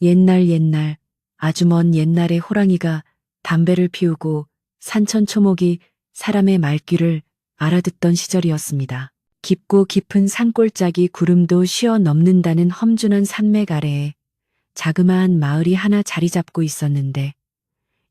옛날 아주 먼 옛날에 호랑이가 담배를 피우고 산천초목이 사람의 말귀를 알아듣던 시절이었습니다. 깊고 깊은 산골짜기 구름도 쉬어 넘는다는 험준한 산맥 아래에 자그마한 마을이 하나 자리 잡고 있었는데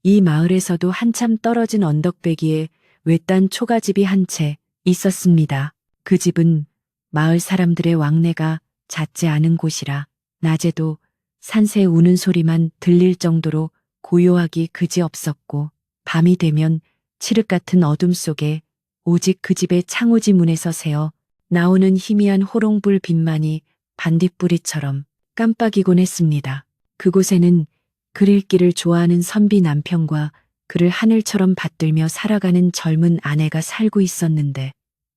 이 마을에서도 한참 떨어진 언덕배기에 외딴 초가집이 한 채 있었습니다. 그 집은 마을 사람들의 왕래가 잦지 않은 곳이라 낮에도 산새 우는 소리만 들릴 정도로 고요하기 그지없었고 밤이 되면 칠흑 같은 어둠 속에 오직 그 집의 창호지 문에서 새어 나오는 희미한 호롱불 빛만이 반딧불이처럼 깜빡이곤 했습니다. 그곳에는 글 읽기를 좋아하는 선비 남편과 그를 하늘처럼 받들며 살아가는 젊은 아내가 살고 있었는데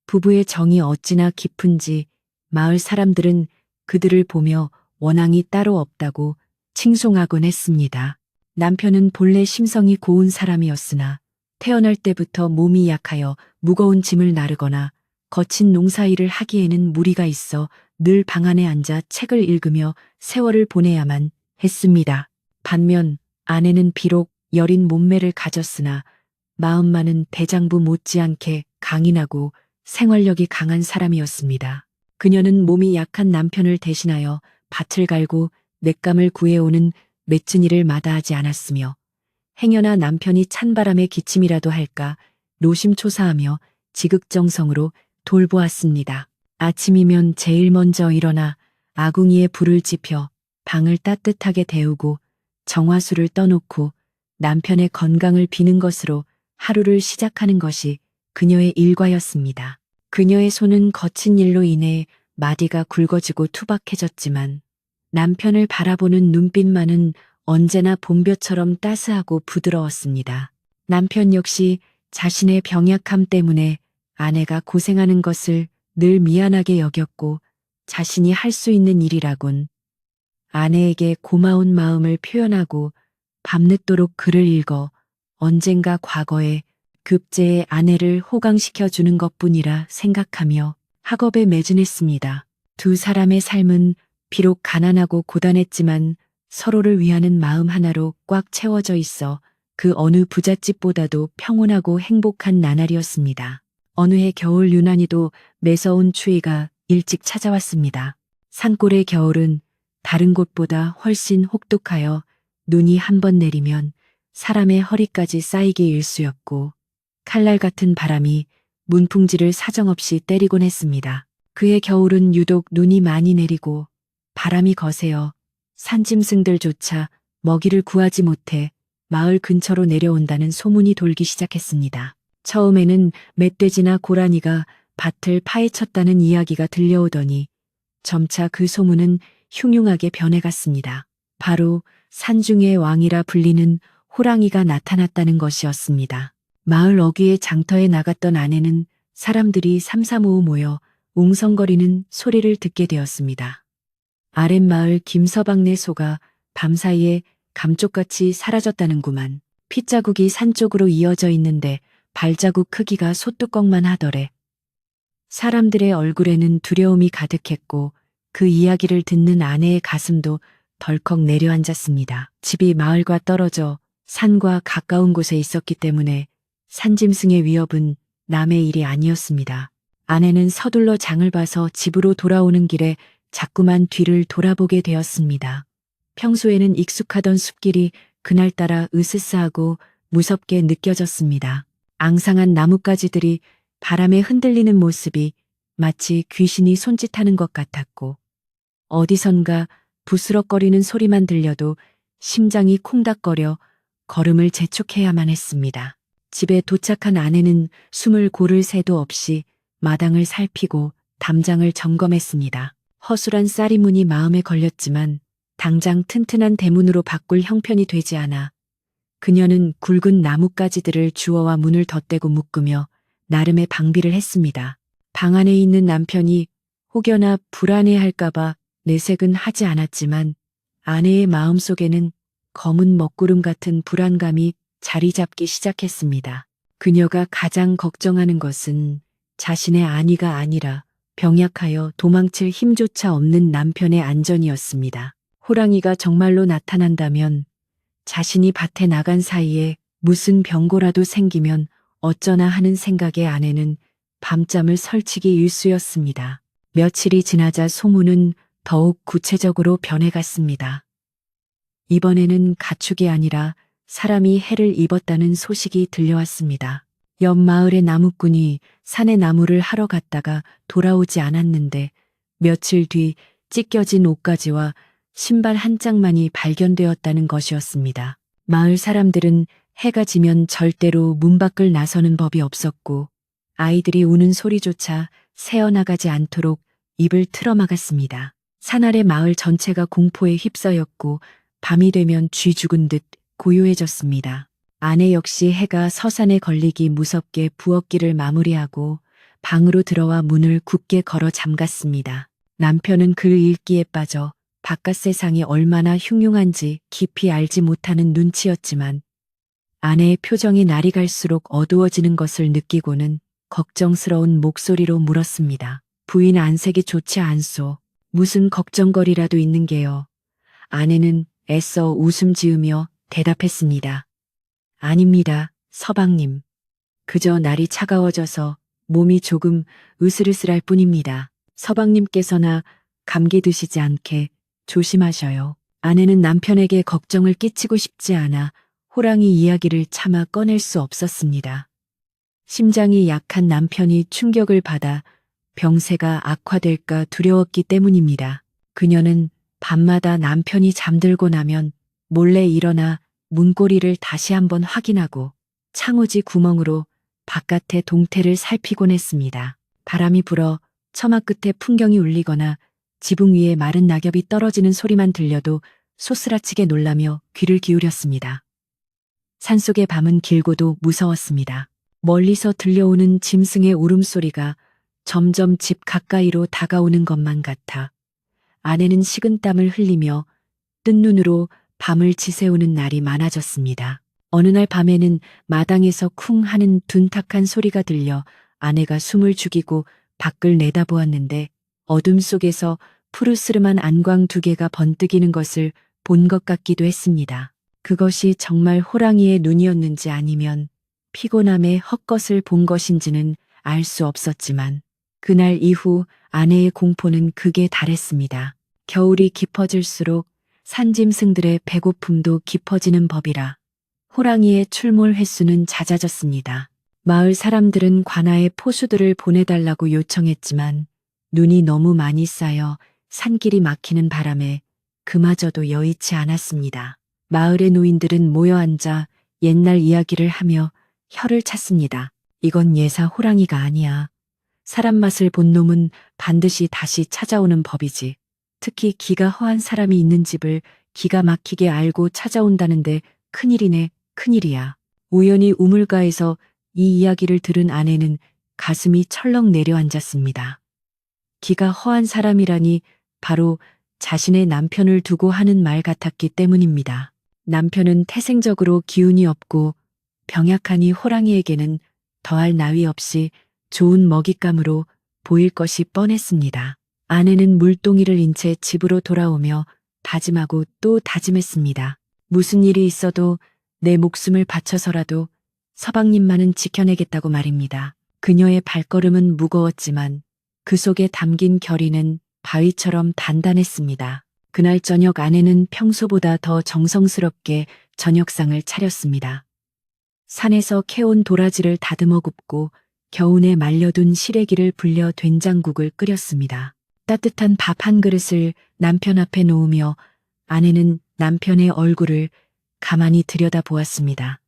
부부의 정이 어찌나 깊은지 마을 사람들은 그들을 보며 원앙이 따로 없다고 칭송하곤 했습니다. 남편은 본래 심성이 고운 사람이었으나 태어날 때부터 몸이 약하여 무거운 짐을 나르거나 거친 농사일을 하기에는 무리가 있어 늘 방 안에 앉아 책을 읽으며 세월을 보내야만 했습니다. 반면 아내는 비록 여린 몸매를 가졌으나 마음만은 대장부 못지않게 강인하고 생활력이 강한 사람이었습니다. 그녀는 몸이 약한 남편을 대신하여 밭을 갈고 냇감을 구해오는 맺은 일을 마다하지 않았으며 행여나 남편이 찬바람에 기침이라도 할까 노심초사하며 지극정성으로 돌보았습니다. 아침이면 제일 먼저 일어나 아궁이에 불을 지펴 방을 따뜻하게 데우고 정화수를 떠놓고 남편의 건강을 비는 것으로 하루를 시작하는 것이 그녀의 일과였습니다. 그녀의 손은 거친 일로 인해 마디가 굵어지고 투박해졌지만 남편을 바라보는 눈빛만은 언제나 봄볕처럼 따스하고 부드러웠습니다. 남편 역시 자신의 병약함 때문에 아내가 고생하는 것을 늘 미안하게 여겼고 자신이 할 수 있는 일이라곤 아내에게 고마운 마음을 표현하고 밤늦도록 글을 읽어 언젠가 과거에 급제의 아내를 호강시켜 주는 것뿐이라 생각하며 학업에 매진했습니다. 두 사람의 삶은 비록 가난하고 고단했지만 서로를 위하는 마음 하나로 꽉 채워져 있어 그 어느 부잣집보다도 평온하고 행복한 나날이었습니다. 어느 해 겨울 유난히도 매서운 추위가 일찍 찾아왔습니다. 산골의 겨울은 다른 곳보다 훨씬 혹독하여 눈이 한 번 내리면 사람의 허리까지 쌓이기 일쑤였고 칼날 같은 바람이 문풍지를 사정없이 때리곤 했습니다. 그의 겨울은 유독 눈이 많이 내리고 바람이 거세어 산짐승들조차 먹이를 구하지 못해 마을 근처로 내려온다는 소문이 돌기 시작했습니다. 처음에는 멧돼지나 고라니가 밭을 파헤쳤다는 이야기가 들려오더니 점차 그 소문은 흉흉하게 변해갔습니다. 바로 산중의 왕이라 불리는 호랑이가 나타났다는 것이었습니다. 마을 어귀의 장터에 나갔던 아내는 사람들이 삼삼오오 모여 웅성거리는 소리를 듣게 되었습니다. 아랫마을 김서방네 소가 밤사이에 감쪽같이 사라졌다는구만. 핏자국이 산 쪽으로 이어져 있는데 발자국 크기가 소뚜껑만 하더래. 사람들의 얼굴에는 두려움이 가득했고 그 이야기를 듣는 아내의 가슴도 덜컥 내려앉았습니다. 집이 마을과 떨어져 산과 가까운 곳에 있었기 때문에 산짐승의 위협은 남의 일이 아니었습니다. 아내는 서둘러 장을 봐서 집으로 돌아오는 길에 자꾸만 뒤를 돌아보게 되었습니다. 평소에는 익숙하던 숲길이 그날따라 으스스하고 무섭게 느껴졌습니다. 앙상한 나뭇가지들이 바람에 흔들리는 모습이 마치 귀신이 손짓하는 것 같았고 어디선가 부스럭거리는 소리만 들려도 심장이 콩닥거려 걸음을 재촉해야만 했습니다. 집에 도착한 아내는 숨을 고를 새도 없이 마당을 살피고 담장을 점검했습니다. 허술한 쌀이문이 마음에 걸렸지만 당장 튼튼한 대문으로 바꿀 형편이 되지 않아 그녀는 굵은 나뭇가지들을 주워와 문을 덧대고 묶으며 나름의 방비를 했습니다. 방 안에 있는 남편이 혹여나 불안해할까봐 내색은 하지 않았지만 아내의 마음속에는 검은 먹구름 같은 불안감이 자리 잡기 시작했습니다. 그녀가 가장 걱정하는 것은 자신의 안위가 아니라 병약하여 도망칠 힘조차 없는 남편의 안전이었습니다. 호랑이가 정말로 나타난다면 자신이 밭에 나간 사이에 무슨 병고라도 생기면 어쩌나 하는 생각에 아내는 밤잠을 설치기 일쑤였습니다. 며칠이 지나자 소문은 더욱 구체적으로 변해갔습니다. 이번에는 가축이 아니라 사람이 해를 입었다는 소식이 들려왔습니다. 옆 마을의 나무꾼이 산에 나무를 하러 갔다가 돌아오지 않았는데 며칠 뒤 찢겨진 옷가지와 신발 한 짝만이 발견되었다는 것이었습니다. 마을 사람들은 해가 지면 절대로 문 밖을 나서는 법이 없었고 아이들이 우는 소리조차 새어나가지 않도록 입을 틀어막았습니다. 산 아래 마을 전체가 공포에 휩싸였고 밤이 되면 쥐 죽은 듯 고요해졌습니다. 아내 역시 해가 서산에 걸리기 무섭게 부엌길을 마무리하고 방으로 들어와 문을 굳게 걸어 잠갔습니다. 남편은 글 읽기에 빠져 바깥 세상이 얼마나 흉흉한지 깊이 알지 못하는 눈치였지만 아내의 표정이 날이 갈수록 어두워지는 것을 느끼고는 걱정스러운 목소리로 물었습니다. 부인 안색이 좋지 않소. 무슨 걱정거리라도 있는 게요. 아내는 애써 웃음 지으며 대답했습니다. 아닙니다, 서방님. 그저 날이 차가워져서 몸이 조금 으슬으슬할 뿐입니다. 서방님께서나 감기 드시지 않게 조심하셔요. 아내는 남편에게 걱정을 끼치고 싶지 않아 호랑이 이야기를 차마 꺼낼 수 없었습니다. 심장이 약한 남편이 충격을 받아 병세가 악화될까 두려웠기 때문입니다. 그녀는 밤마다 남편이 잠들고 나면 몰래 일어나 문고리를 다시 한번 확인하고 창호지 구멍으로 바깥의 동태를 살피곤 했습니다. 바람이 불어 처마 끝에 풍경이 울리거나 지붕 위에 마른 낙엽이 떨어지는 소리만 들려도 소스라치게 놀라며 귀를 기울였습니다. 산속의 밤은 길고도 무서웠습니다. 멀리서 들려오는 짐승의 울음소리가 점점 집 가까이로 다가오는 것만 같아 아내는 식은땀을 흘리며 뜬 눈으로 밤을 지새우는 날이 많아졌습니다. 어느 날 밤에는 마당에서 쿵 하는 둔탁한 소리가 들려 아내가 숨을 죽이고 밖을 내다보았는데 어둠 속에서 푸르스름한 안광 두 개가 번뜩이는 것을 본 것 같기도 했습니다. 그것이 정말 호랑이의 눈이었는지 아니면 피곤함에 헛것을 본 것인지는 알 수 없었지만 그날 이후 아내의 공포는 극에 달했습니다. 겨울이 깊어질수록 산짐승들의 배고픔도 깊어지는 법이라 호랑이의 출몰 횟수는 잦아졌습니다. 마을 사람들은 관아에 포수들을 보내달라고 요청했지만 눈이 너무 많이 쌓여 산길이 막히는 바람에 그마저도 여의치 않았습니다. 마을의 노인들은 모여 앉아 옛날 이야기를 하며 혀를 찼습니다. 이건 예사 호랑이가 아니야. 사람 맛을 본 놈은 반드시 다시 찾아오는 법이지. 특히 기가 허한 사람이 있는 집을 기가 막히게 알고 찾아온다는데 큰일이네, 큰일이야. 우연히 우물가에서 이 이야기를 들은 아내는 가슴이 철렁 내려앉았습니다. 기가 허한 사람이라니 바로 자신의 남편을 두고 하는 말 같았기 때문입니다. 남편은 태생적으로 기운이 없고 병약하니 호랑이에게는 더할 나위 없이 좋은 먹잇감으로 보일 것이 뻔했습니다. 아내는 물동이를 인 채 집으로 돌아오며 다짐하고 또 다짐했습니다. 무슨 일이 있어도 내 목숨을 바쳐서라도 서방님만은 지켜내겠다고 말입니다. 그녀의 발걸음은 무거웠지만 그 속에 담긴 결의는 바위처럼 단단했습니다. 그날 저녁 아내는 평소보다 더 정성스럽게 저녁상을 차렸습니다. 산에서 캐온 도라지를 다듬어 굽고 겨운에 말려둔 시래기를 불려 된장국을 끓였습니다. 따뜻한 밥 한 그릇을 남편 앞에 놓으며 아내는 남편의 얼굴을 가만히 들여다보았습니다.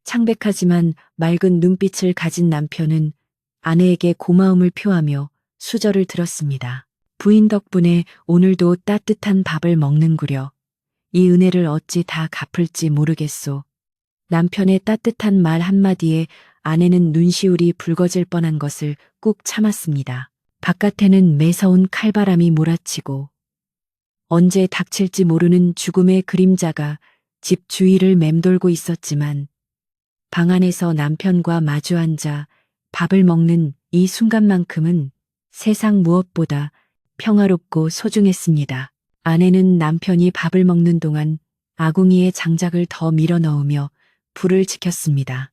창백하지만 맑은 눈빛을 가진 남편은 아내에게 고마움을 표하며 수저를 들었습니다. 부인 덕분에 오늘도 따뜻한 밥을 먹는구려. 이 은혜를 어찌 다 갚을지 모르겠소. 남편의 따뜻한 말 한마디에 아내는 눈시울이 붉어질 뻔한 것을 꾹 참았습니다. 바깥에는 매서운 칼바람이 몰아치고 언제 닥칠지 모르는 죽음의 그림자가 집 주위를 맴돌고 있었지만 방 안에서 남편과 마주 앉아 밥을 먹는 이 순간만큼은 세상 무엇보다 평화롭고 소중했습니다. 아내는 남편이 밥을 먹는 동안 아궁이에 장작을 더 밀어 넣으며 불을 지켰습니다.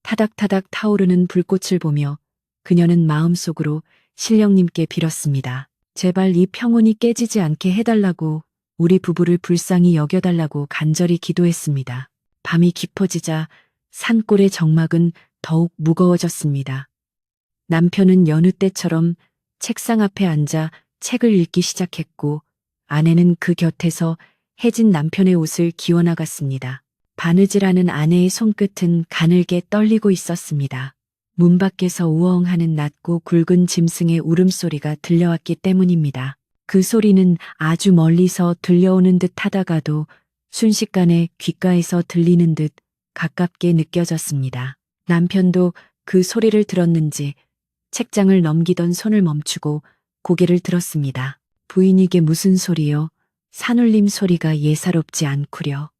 타닥타닥 타오르는 불꽃을 보며 그녀는 마음속으로 신령님께 빌었습니다. 제발 이 평온이 깨지지 않게 해달라고, 우리 부부를 불쌍히 여겨달라고 간절히 기도했습니다. 밤이 깊어지자 산골의 정막은 더욱 무거워졌습니다. 남편은 여느 때처럼 책상 앞에 앉아 책을 읽기 시작했고, 아내는 그 곁에서 해진 남편의 옷을 기워나갔습니다. 바느질하는 아내의 손끝은 가늘게 떨리고 있었습니다. 문 밖에서 우엉하는 낮고 굵은 짐승의 울음소리가 들려왔기 때문입니다. 그 소리는 아주 멀리서 들려오는 듯 하다가도 순식간에 귓가에서 들리는 듯 가깝게 느껴졌습니다. 남편도 그 소리를 들었는지 책장을 넘기던 손을 멈추고 고개를 들었습니다. 부인 이게 무슨 소리요? 산울림 소리가 예사롭지 않구려.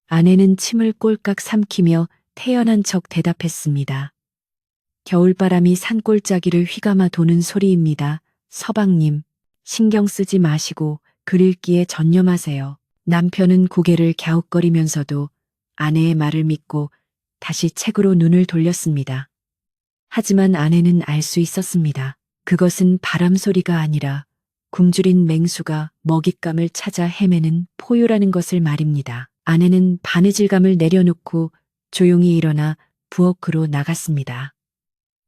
아내는 침을 꼴깍 삼키며 태연한 척 대답했습니다. 겨울바람이 산골짜기를 휘감아 도는 소리입니다. 서방님, 신경 쓰지 마시고 글 읽기에 전념하세요. 남편은 고개를 갸웃거리면서도 아내의 말을 믿고 다시 책으로 눈을 돌렸습니다. 하지만 아내는 알 수 있었습니다. 그것은 바람 소리가 아니라 굶주린 맹수가 먹잇감을 찾아 헤매는 포효라는 것을 말입니다. 아내는 바느질감을 내려놓고 조용히 일어나 부엌으로 나갔습니다.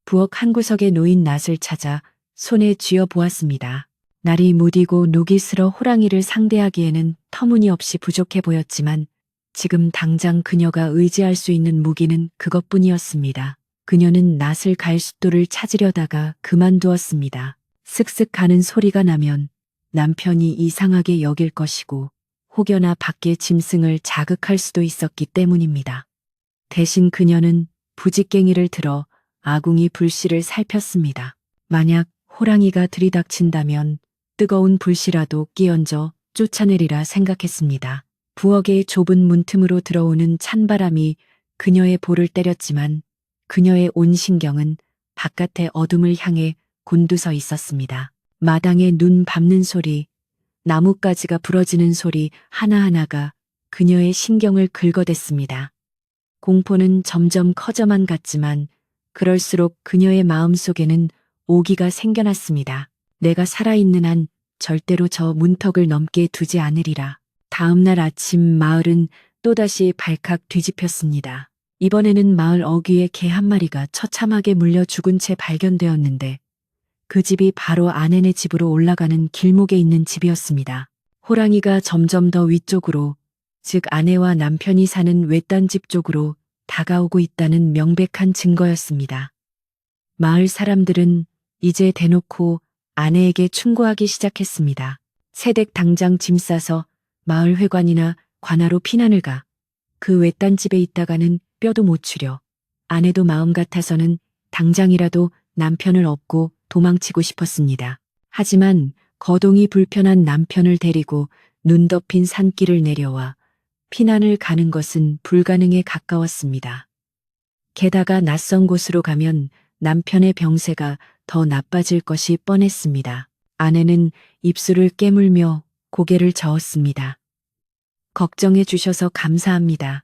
부엌 한 구석에 놓인 낫을 찾아 손에 쥐어 보았습니다. 날이 무디고 녹이 슬어 호랑이를 상대하기에는 터무니없이 부족해 보였지만 지금 당장 그녀가 의지할 수 있는 무기는 그것뿐이었습니다. 그녀는 낫을 갈 숫도를 찾으려다가 그만두었습니다. 슥슥 가는 소리가 나면 남편이 이상하게 여길 것이고 혹여나 밖에 짐승을 자극할 수도 있었기 때문입니다. 대신 그녀는 부직갱이를 들어 아궁이 불씨를 살폈습니다. 만약 호랑이가 들이닥친다면 뜨거운 불씨라도 끼얹어 쫓아내리라 생각했습니다. 부엌의 좁은 문틈으로 들어오는 찬바람이 그녀의 볼을 때렸지만 그녀의 온 신경은 바깥의 어둠을 향해 곤두서 있었습니다. 마당에 눈 밟는 소리, 나뭇가지가 부러지는 소리 하나하나가 그녀의 신경을 긁어댔습니다. 공포는 점점 커져만 갔지만 그럴수록 그녀의 마음속에는 오기가 생겨났습니다. 내가 살아있는 한 절대로 저 문턱을 넘게 두지 않으리라. 다음 날 아침 마을은 또다시 발칵 뒤집혔습니다. 이번에는 마을 어귀에 개 한 마리가 처참하게 물려 죽은 채 발견되었는데 그 집이 바로 아내네 집으로 올라가는 길목에 있는 집이었습니다. 호랑이가 점점 더 위쪽으로, 즉 아내와 남편이 사는 외딴 집 쪽으로 다가오고 있다는 명백한 증거였습니다. 마을 사람들은 이제 대놓고 아내에게 충고하기 시작했습니다. 새댁 당장 짐 싸서 마을 회관이나 관하로 피난을 가. 그 외딴 집에 있다가는 뼈도 못 추려. 아내도 마음 같아서는 당장이라도 남편을 업고 도망치고 싶었습니다. 하지만 거동이 불편한 남편을 데리고 눈 덮인 산길을 내려와 피난을 가는 것은 불가능에 가까웠습니다. 게다가 낯선 곳으로 가면 남편의 병세가 더 나빠질 것이 뻔했습니다. 아내는 입술을 깨물며 고개를 저었습니다. 걱정해 주셔서 감사합니다.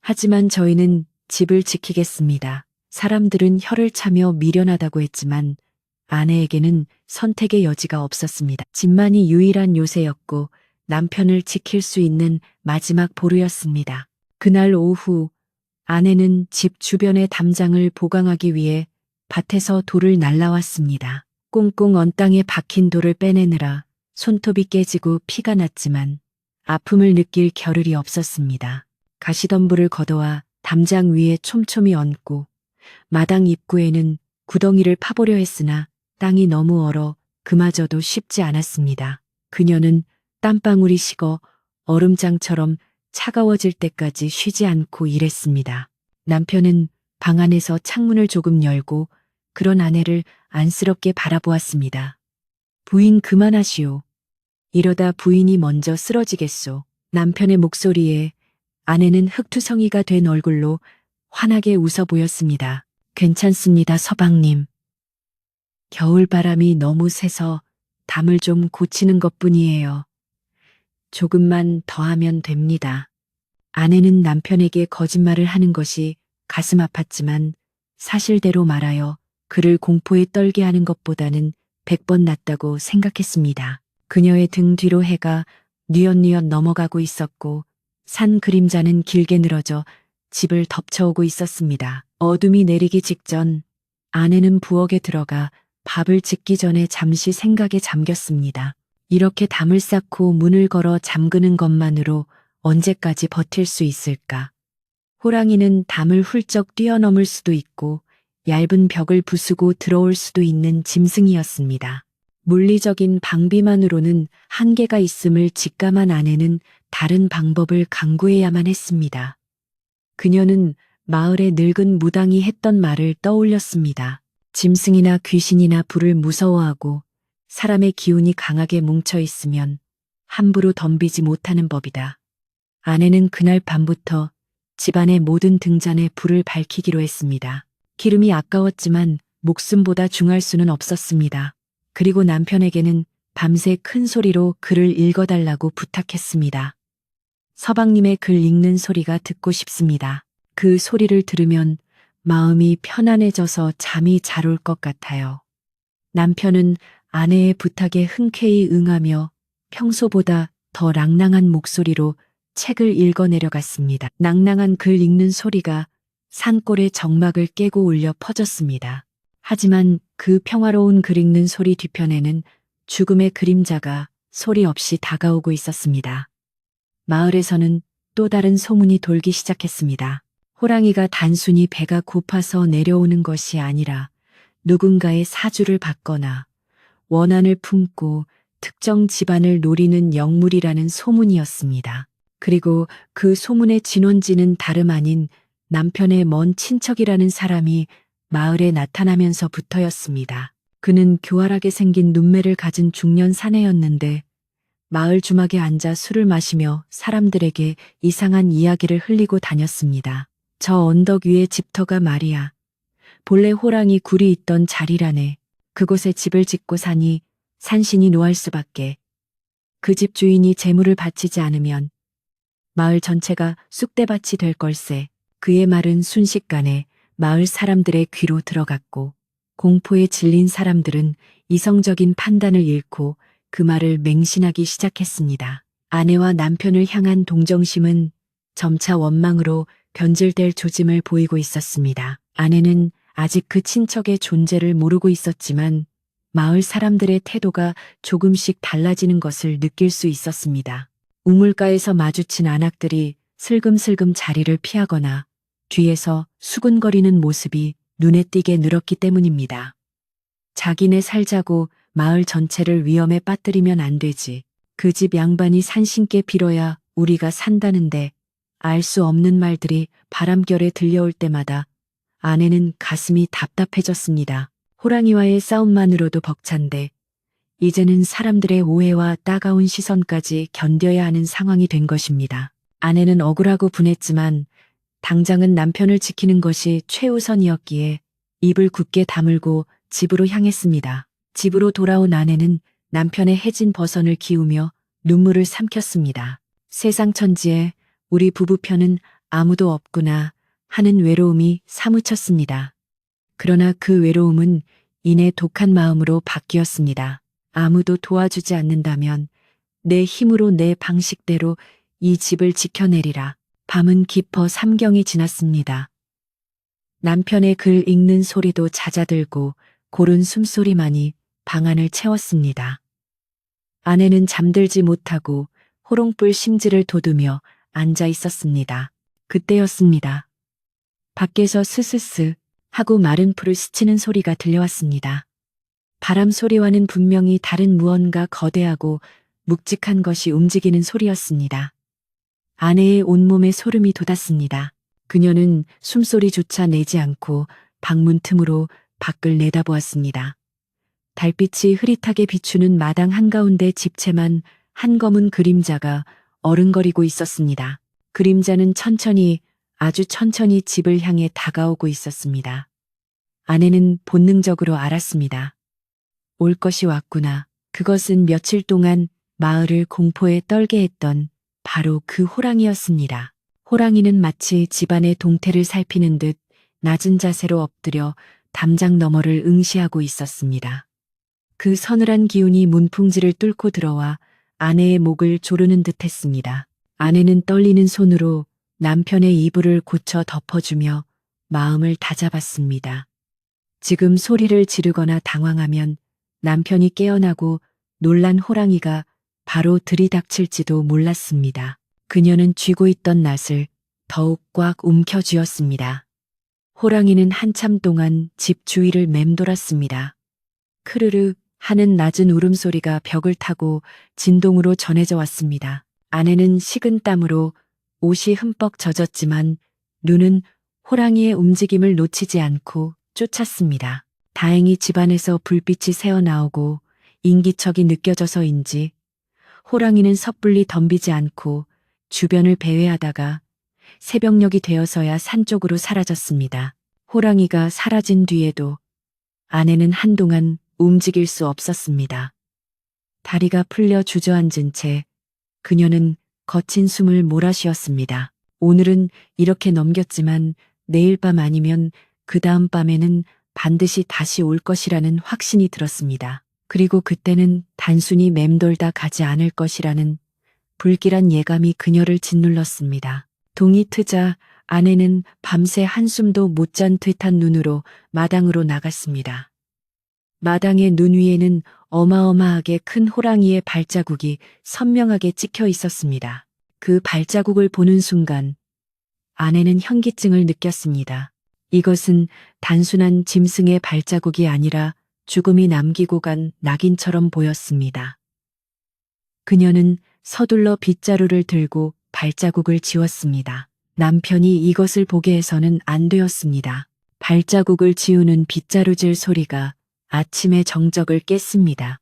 하지만 저희는 집을 지키겠습니다. 사람들은 혀를 차며 미련하다고 했지만 아내에게는 선택의 여지가 없었습니다. 집만이 유일한 요새였고 남편을 지킬 수 있는 마지막 보루였습니다. 그날 오후 아내는 집 주변의 담장을 보강하기 위해 밭에서 돌을 날라왔습니다. 꽁꽁 언 땅에 박힌 돌을 빼내느라 손톱이 깨지고 피가 났지만 아픔을 느낄 겨를이 없었습니다. 가시덤불을 걷어와 담장 위에 촘촘히 얹고 마당 입구에는 구덩이를 파보려 했으나 땅이 너무 얼어 그마저도 쉽지 않았습니다. 그녀는 땀방울이 식어 얼음장처럼 차가워질 때까지 쉬지 않고 일했습니다. 남편은 방 안에서 창문을 조금 열고 그런 아내를 안쓰럽게 바라보았습니다. 부인 그만하시오. 이러다 부인이 먼저 쓰러지겠소. 남편의 목소리에 아내는 흑투성이가 된 얼굴로 환하게 웃어 보였습니다. 괜찮습니다, 서방님. 겨울바람이 너무 세서 담을 좀 고치는 것뿐이에요. 조금만 더 하면 됩니다. 아내는 남편에게 거짓말을 하는 것이 가슴 아팠지만 사실대로 말하여 그를 공포에 떨게 하는 것보다는 100번 낫다고 생각했습니다. 그녀의 등 뒤로 해가 뉘엿뉘엿 넘어가고 있었고 산 그림자는 길게 늘어져 집을 덮쳐오고 있었습니다. 어둠이 내리기 직전 아내는 부엌에 들어가 밥을 짓기 전에 잠시 생각에 잠겼습니다. 이렇게 담을 쌓고 문을 걸어 잠그는 것만으로 언제까지 버틸 수 있을까? 호랑이는 담을 훌쩍 뛰어넘을 수도 있고 얇은 벽을 부수고 들어올 수도 있는 짐승이었습니다. 물리적인 방비만으로는 한계가 있음을 직감한 아내는 다른 방법을 강구해야만 했습니다. 그녀는 마을의 늙은 무당이 했던 말을 떠올렸습니다. 짐승이나 귀신이나 불을 무서워하고 사람의 기운이 강하게 뭉쳐 있으면 함부로 덤비지 못하는 법이다. 아내는 그날 밤부터 집안의 모든 등잔에 불을 밝히기로 했습니다. 기름이 아까웠지만 목숨보다 중할 수는 없었습니다. 그리고 남편에게는 밤새 큰 소리로 글을 읽어달라고 부탁했습니다. 서방님의 글 읽는 소리가 듣고 싶습니다. 그 소리를 들으면 마음이 편안해져서 잠이 잘 올 것 같아요. 남편은 아내의 부탁에 흔쾌히 응하며 평소보다 더 랑랑한 목소리로 책을 읽어 내려갔습니다. 낭낭한 글 읽는 소리가 산골의 정막을 깨고 울려 퍼졌습니다. 하지만 그 평화로운 글 읽는 소리 뒤편에는 죽음의 그림자가 소리 없이 다가오고 있었습니다. 마을에서는 또 다른 소문이 돌기 시작했습니다. 호랑이가 단순히 배가 고파서 내려오는 것이 아니라 누군가의 사주를 받거나 원한을 품고 특정 집안을 노리는 영물이라는 소문이었습니다. 그리고 그 소문의 진원지는 다름 아닌 남편의 먼 친척이라는 사람이 마을에 나타나면서부터였습니다. 그는 교활하게 생긴 눈매를 가진 중년 사내였는데 마을 주막에 앉아 술을 마시며 사람들에게 이상한 이야기를 흘리고 다녔습니다. 저 언덕 위의 집터가 말이야. 본래 호랑이 굴이 있던 자리라네. 그곳에 집을 짓고 사니 산신이 노할 수밖에. 그 집 주인이 재물을 바치지 않으면 마을 전체가 쑥대밭이 될 걸세. 그의 말은 순식간에 마을 사람들의 귀로 들어갔고 공포에 질린 사람들은 이성적인 판단을 잃고 그 말을 맹신하기 시작했습니다. 아내와 남편을 향한 동정심은 점차 원망으로 변질될 조짐을 보이고 있었습니다. 아내는 아직 그 친척의 존재를 모르고 있었지만 마을 사람들의 태도가 조금씩 달라지는 것을 느낄 수 있었습니다. 우물가에서 마주친 안악들이 슬금슬금 자리를 피하거나 뒤에서 수군거리는 모습이 눈에 띄게 늘었기 때문입니다. 자기네 살자고 마을 전체를 위험에 빠뜨리면 안 되지. 그 집 양반이 산신께 빌어야 우리가 산다는데 알 수 없는 말들이 바람결에 들려올 때마다 아내는 가슴이 답답해졌습니다. 호랑이와의 싸움만으로도 벅찬데 이제는 사람들의 오해와 따가운 시선까지 견뎌야 하는 상황이 된 것입니다. 아내는 억울하고 분했지만 당장은 남편을 지키는 것이 최우선이었기에 입을 굳게 다물고 집으로 향했습니다. 집으로 돌아온 아내는 남편의 해진 버선을 기우며 눈물을 삼켰습니다. 세상 천지에 우리 부부 편은 아무도 없구나 하는 외로움이 사무쳤습니다. 그러나 그 외로움은 이내 독한 마음으로 바뀌었습니다. 아무도 도와주지 않는다면 내 힘으로 내 방식대로 이 집을 지켜내리라. 밤은 깊어 삼경이 지났습니다. 남편의 글 읽는 소리도 잦아들고 고른 숨소리만이 방 안을 채웠습니다. 아내는 잠들지 못하고 호롱불 심지를 돋우며 앉아 있었습니다. 그때였습니다. 밖에서 스스스 하고 마른 풀을 스치는 소리가 들려왔습니다. 바람 소리와는 분명히 다른 무언가 거대하고 묵직한 것이 움직이는 소리였습니다. 아내의 온몸에 소름이 돋았습니다. 그녀는 숨소리조차 내지 않고 방문 틈으로 밖을 내다보았습니다. 달빛이 흐릿하게 비추는 마당 한가운데 집채만 한 검은 그림자가 어른거리고 있었습니다. 그림자는 천천히, 아주 천천히 집을 향해 다가오고 있었습니다. 아내는 본능적으로 알았습니다. 올 것이 왔구나. 그것은 며칠 동안 마을을 공포에 떨게 했던 바로 그 호랑이였습니다. 호랑이는 마치 집안의 동태를 살피는 듯 낮은 자세로 엎드려 담장 너머를 응시하고 있었습니다. 그 서늘한 기운이 문풍지를 뚫고 들어와 아내의 목을 조르는 듯 했습니다. 아내는 떨리는 손으로 남편의 이불을 고쳐 덮어주며 마음을 다잡았습니다. 지금 소리를 지르거나 당황하면 남편이 깨어나고 놀란 호랑이가 바로 들이닥칠지도 몰랐습니다. 그녀는 쥐고 있던 낫을 더욱 꽉 움켜쥐었습니다. 호랑이는 한참 동안 집 주위를 맴돌았습니다. 크르르 하는 낮은 울음소리가 벽을 타고 진동으로 전해져 왔습니다. 아내는 식은 땀으로 옷이 흠뻑 젖었지만 눈은 호랑이의 움직임을 놓치지 않고 쫓았습니다. 다행히 집안에서 불빛이 새어나오고 인기척이 느껴져서인지 호랑이는 섣불리 덤비지 않고 주변을 배회하다가 새벽녘이 되어서야 산 쪽으로 사라졌습니다. 호랑이가 사라진 뒤에도 아내는 한동안 움직일 수 없었습니다. 다리가 풀려 주저앉은 채 그녀는 거친 숨을 몰아쉬었습니다. 오늘은 이렇게 넘겼지만 내일 밤 아니면 그 다음 밤에는 반드시 다시 올 것이라는 확신이 들었습니다. 그리고 그때는 단순히 맴돌다 가지 않을 것이라는 불길한 예감이 그녀를 짓눌렀습니다. 동이 트자 아내는 밤새 한숨도 못 잔 듯한 눈으로 마당으로 나갔습니다. 마당의 눈 위에는 어마어마하게 큰 호랑이의 발자국이 선명하게 찍혀 있었습니다. 그 발자국을 보는 순간 아내는 현기증을 느꼈습니다. 이것은 단순한 짐승의 발자국이 아니라 죽음이 남기고 간 낙인처럼 보였습니다. 그녀는 서둘러 빗자루를 들고 발자국을 지웠습니다. 남편이 이것을 보게 해서는 안 되었습니다. 발자국을 지우는 빗자루질 소리가 아침의 정적을 깼습니다.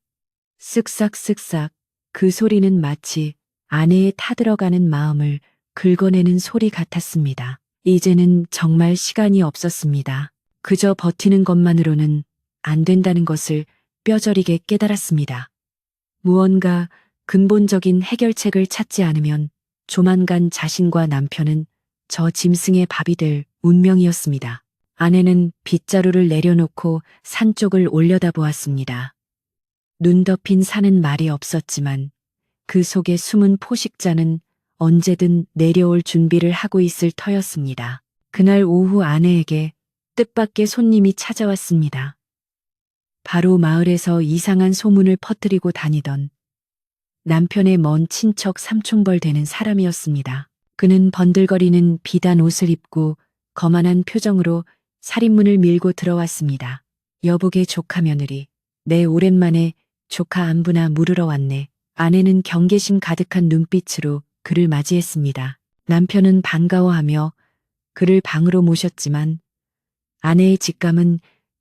쓱싹쓱싹 그 소리는 마치 아내의 타들어가는 마음을 긁어내는 소리 같았습니다. 이제는 정말 시간이 없었습니다. 그저 버티는 것만으로는 안 된다는 것을 뼈저리게 깨달았습니다. 무언가 근본적인 해결책을 찾지 않으면 조만간 자신과 남편은 저 짐승의 밥이 될 운명이었습니다. 아내는 빗자루를 내려놓고 산 쪽을 올려다보았습니다. 눈 덮인 산은 말이 없었지만 그 속에 숨은 포식자는 언제든 내려올 준비를 하고 있을 터였습니다. 그날 오후 아내에게 뜻밖의 손님이 찾아왔습니다. 바로 마을에서 이상한 소문을 퍼뜨리고 다니던 남편의 먼 친척 삼촌벌 되는 사람이었습니다. 그는 번들거리는 비단 옷을 입고 거만한 표정으로 살인문을 밀고 들어왔습니다. 여보게 조카 며느리, 내 오랜만에 조카 안부나 물으러 왔네. 아내는 경계심 가득한 눈빛으로 그를 맞이했습니다. 남편은 반가워하며 그를 방으로 모셨지만 아내의 직감은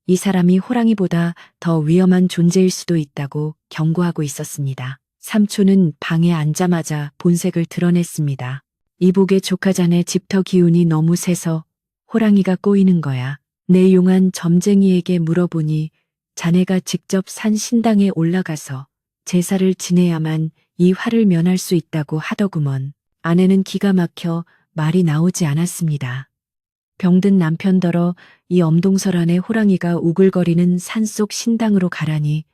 이 사람이 호랑이보다 더 위험한 존재일 수도 있다고 경고하고 있었습니다. 삼촌은 방에 앉자마자 본색을 드러냈습니다. 이복의 조카자네 집터 기운이 너무 세서 호랑이가 꼬이는 거야. 내 용한 점쟁이에게 물어보니 자네가 직접 산 신당에 올라가서 제사를 지내야만 이 화를 면할 수 있다고 하더구먼. 아내는 기가 막혀 말이 나오지 않았습니다. 병든 남편더러 이 엄동설 안에 호랑이가 우글거리는 산속 신당으로 가라니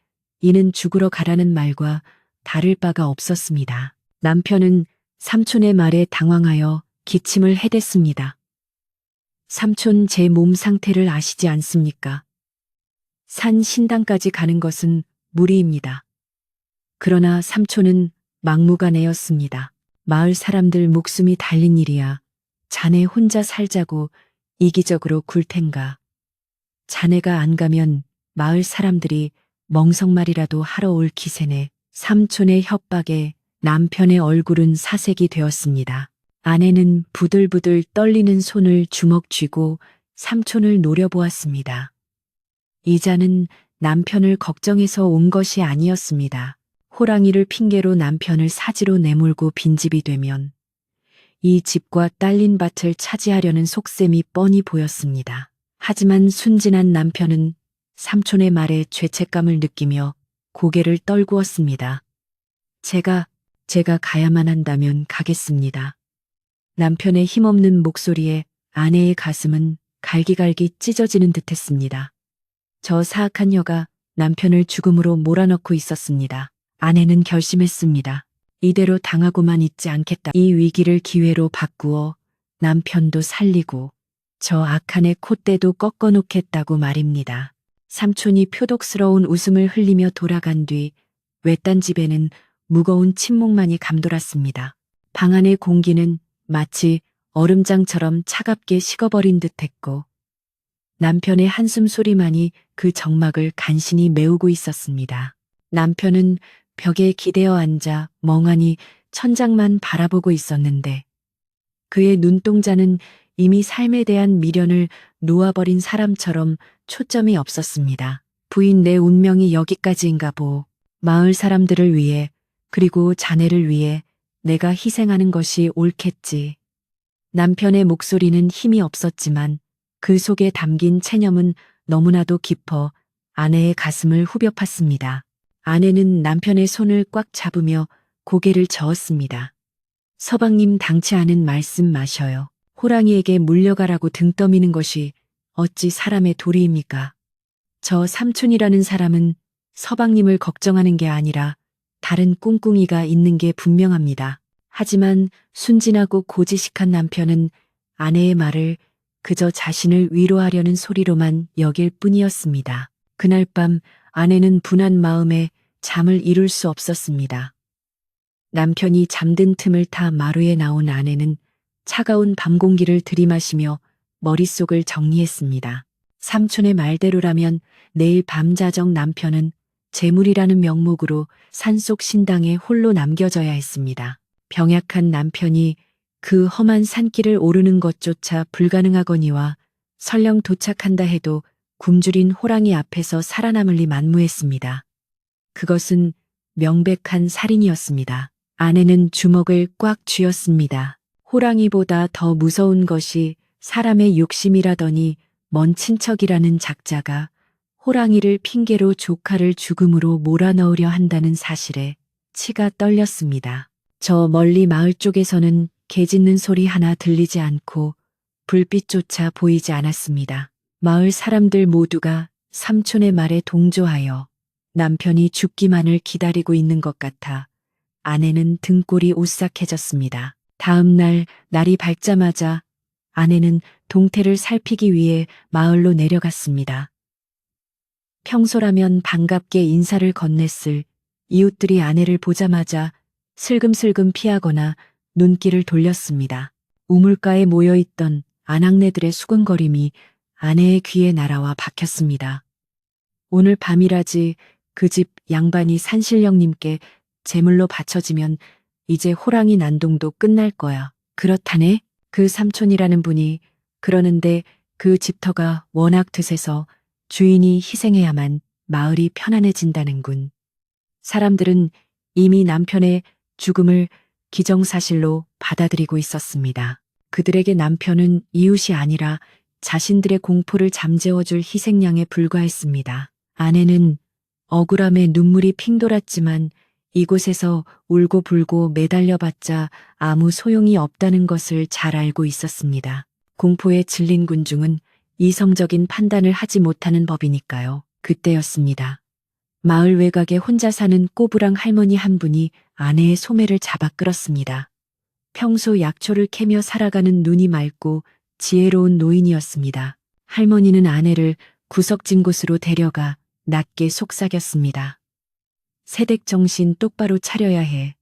이는 죽으러 가라는 말과 다를 바가 없었습니다. 남편은 삼촌의 말에 당황하여 기침을 해댔습니다. 삼촌 제 몸 상태를 아시지 않습니까? 산 신당까지 가는 것은 무리입니다. 그러나 삼촌은 막무가내였습니다. 마을 사람들 목숨이 달린 일이야. 자네 혼자 살자고 이기적으로 굴 텐가. 자네가 안 가면 마을 사람들이 멍석말이라도 하러 올 기세네. 삼촌의 협박에 남편의 얼굴은 사색이 되었습니다. 아내는 부들부들 떨리는 손을 주먹 쥐고 삼촌을 노려보았습니다. 이자는 남편을 걱정해서 온 것이 아니었습니다. 호랑이를 핑계로 남편을 사지로 내몰고 빈집이 되면 이 집과 딸린 밭을 차지하려는 속셈이 뻔히 보였습니다. 하지만 순진한 남편은 삼촌의 말에 죄책감을 느끼며 고개를 떨구었습니다. 제가 가야만 한다면 가겠습니다. 남편의 힘없는 목소리에 아내의 가슴은 갈기갈기 찢어지는 듯 했습니다. 저 사악한 녀가 남편을 죽음으로 몰아넣고 있었습니다. 아내는 결심했습니다. 이대로 당하고만 있지 않겠다. 이 위기를 기회로 바꾸어 남편도 살리고 저 악한의 콧대도 꺾어놓겠다고 말입니다. 삼촌이 표독스러운 웃음을 흘리며 돌아간 뒤 외딴 집에는 무거운 침묵만이 감돌았습니다. 방 안의 공기는 마치 얼음장처럼 차갑게 식어버린 듯했고 남편의 한숨 소리만이 그 적막을 간신히 메우고 있었습니다. 남편은 벽에 기대어 앉아 멍하니 천장만 바라보고 있었는데 그의 눈동자는 이미 삶에 대한 미련을 놓아버린 사람처럼 초점이 없었습니다. 부인, 내 운명이 여기까지인가 보. 마을 사람들을 위해 그리고 자네를 위해 내가 희생하는 것이 옳겠지. 남편의 목소리는 힘이 없었지만 그 속에 담긴 체념은 너무나도 깊어 아내의 가슴을 후벼 팠습니다. 아내는 남편의 손을 꽉 잡으며 고개를 저었습니다. 서방님, 당치 않은 말씀 마셔요. 호랑이에게 물려가라고 등 떠미는 것이 어찌 사람의 도리입니까? 저 삼촌이라는 사람은 서방님을 걱정하는 게 아니라 다른 꿍꿍이가 있는 게 분명합니다. 하지만 순진하고 고지식한 남편은 아내의 말을 그저 자신을 위로하려는 소리로만 여길 뿐이었습니다. 그날 밤 아내는 분한 마음에 잠을 이룰 수 없었습니다. 남편이 잠든 틈을 타 마루에 나온 아내는 차가운 밤 공기를 들이마시며 머릿속을 정리했습니다. 삼촌의 말대로라면 내일 밤자정 남편은 재물이라는 명목으로 산속 신당에 홀로 남겨져야 했습니다. 병약한 남편이 그 험한 산길을 오르는 것조차 불가능하거니와 설령 도착한다 해도 굶주린 호랑이 앞에서 살아남을 리 만무했습니다. 그것은 명백한 살인이었습니다. 아내는 주먹을 꽉 쥐었습니다. 호랑이보다 더 무서운 것이 사람의 욕심이라더니 먼 친척이라는 작자가 호랑이를 핑계로 조카를 죽음으로 몰아넣으려 한다는 사실에 치가 떨렸습니다. 저 멀리 마을 쪽에서는 개 짖는 소리 하나 들리지 않고 불빛조차 보이지 않았습니다. 마을 사람들 모두가 삼촌의 말에 동조하여 남편이 죽기만을 기다리고 있는 것 같아 아내는 등골이 오싹해졌습니다. 다음 날 날이 밝자마자 아내는 동태를 살피기 위해 마을로 내려갔습니다. 평소라면 반갑게 인사를 건넸을 이웃들이 아내를 보자마자 슬금슬금 피하거나 눈길을 돌렸습니다. 우물가에 모여있던 아낙네들의 수근거림이 아내의 귀에 날아와 박혔습니다. 오늘 밤이라지 그 집 양반이 산신령님께 제물로 바쳐지면 이제 호랑이 난동도 끝날 거야. 그렇다네? 그 삼촌이라는 분이 그러는데 그 집터가 워낙 드세서 주인이 희생해야만 마을이 편안해진다는군. 사람들은 이미 남편의 죽음을 기정사실로 받아들이고 있었습니다. 그들에게 남편은 이웃이 아니라 자신들의 공포를 잠재워줄 희생양에 불과했습니다. 아내는 억울함에 눈물이 핑 돌았지만 이곳에서 울고불고 매달려봤자 아무 소용이 없다는 것을 잘 알고 있었습니다. 공포에 질린 군중은 이성적인 판단을 하지 못하는 법이니까요. 그때였습니다. 마을 외곽에 혼자 사는 꼬부랑 할머니 한 분이 아내의 소매를 잡아 끌었습니다. 평소 약초를 캐며 살아가는 눈이 맑고 지혜로운 노인이었습니다. 할머니는 아내를 구석진 곳으로 데려가 낮게 속삭였습니다. 세댁 정신 똑바로 차려야 해.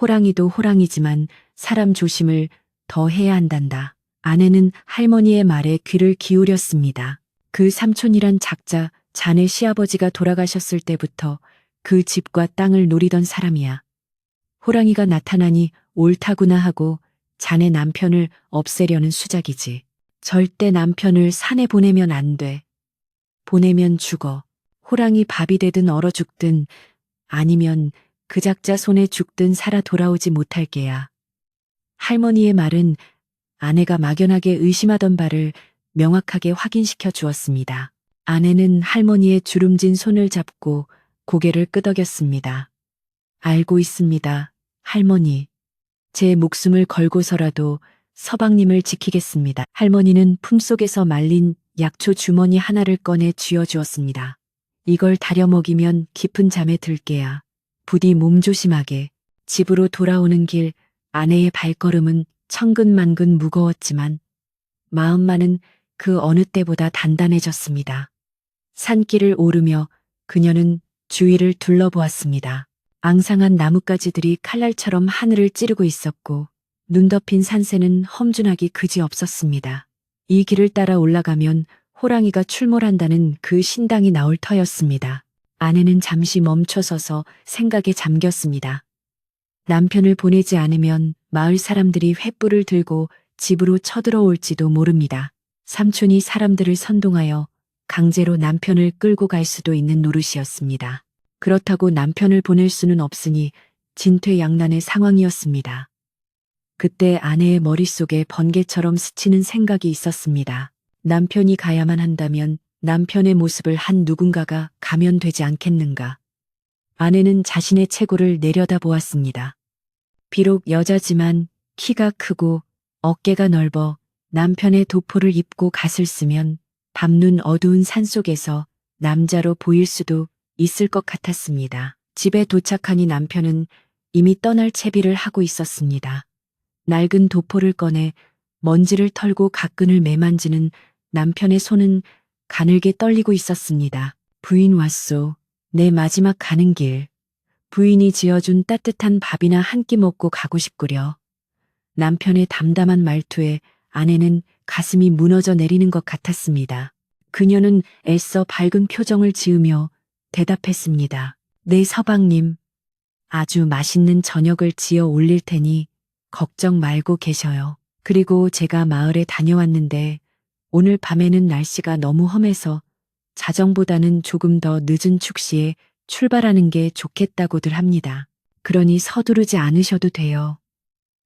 호랑이도 호랑이지만 사람 조심을 더 해야 한단다. 아내는 할머니의 말에 귀를 기울였습니다. 그 삼촌이란 작자, 자네 시아버지가 돌아가셨을 때부터 그 집과 땅을 노리던 사람이야. 호랑이가 나타나니 옳다구나 하고 자네 남편을 없애려는 수작이지. 절대 남편을 산에 보내면 안 돼. 보내면 죽어. 호랑이 밥이 되든 얼어 죽든 아니면 그 작자 손에 죽든 살아 돌아오지 못할 게야. 할머니의 말은 아내가 막연하게 의심하던 바를 명확하게 확인시켜 주었습니다. 아내는 할머니의 주름진 손을 잡고 고개를 끄덕였습니다. 알고 있습니다, 할머니. 제 목숨을 걸고서라도 서방님을 지키겠습니다. 할머니는 품속에서 말린 약초 주머니 하나를 꺼내 쥐어주었습니다. 이걸 다려 먹이면 깊은 잠에 들게야. 부디 몸조심하게. 집으로 돌아오는 길 아내의 발걸음은 천근만근 무거웠지만 마음만은 그 어느 때보다 단단해졌습니다. 산길을 오르며 그녀는 주위를 둘러보았습니다. 앙상한 나뭇가지들이 칼날처럼 하늘을 찌르고 있었고 눈 덮인 산새는 험준하기 그지없었습니다. 이 길을 따라 올라가면 호랑이가 출몰한다는 그 신당이 나올 터였습니다. 아내는 잠시 멈춰서서 생각에 잠겼습니다. 남편을 보내지 않으면 마을 사람들이 횃불을 들고 집으로 쳐들어올지도 모릅니다. 삼촌이 사람들을 선동하여 강제로 남편을 끌고 갈 수도 있는 노릇이었습니다. 그렇다고 남편을 보낼 수는 없으니 진퇴양난의 상황이었습니다. 그때 아내의 머릿속에 번개처럼 스치는 생각이 있었습니다. 남편이 가야만 한다면 남편의 모습을 한 누군가가 가면 되지 않겠는가. 아내는 자신의 체구를 내려다보았습니다. 비록 여자지만 키가 크고 어깨가 넓어 남편의 도포를 입고 갓을 쓰면 밤눈 어두운 산속에서 남자로 보일 수도 있을 것 같았습니다. 집에 도착하니 남편은 이미 떠날 채비를 하고 있었습니다. 낡은 도포를 꺼내 먼지를 털고 가끈을 매만지는 남편의 손은 가늘게 떨리고 있었습니다. 부인 왔소. 내 마지막 가는 길. 부인이 지어준 따뜻한 밥이나 한 끼 먹고 가고 싶구려. 남편의 담담한 말투에 아내는 가슴이 무너져 내리는 것 같았습니다. 그녀는 애써 밝은 표정을 지으며 대답했습니다. 네, 서방님. 아주 맛있는 저녁을 지어 올릴 테니 걱정 말고 계셔요. 그리고 제가 마을에 다녀왔는데 오늘 밤에는 날씨가 너무 험해서 자정보다는 조금 더 늦은 축시에 출발하는 게 좋겠다고들 합니다. 그러니 서두르지 않으셔도 돼요.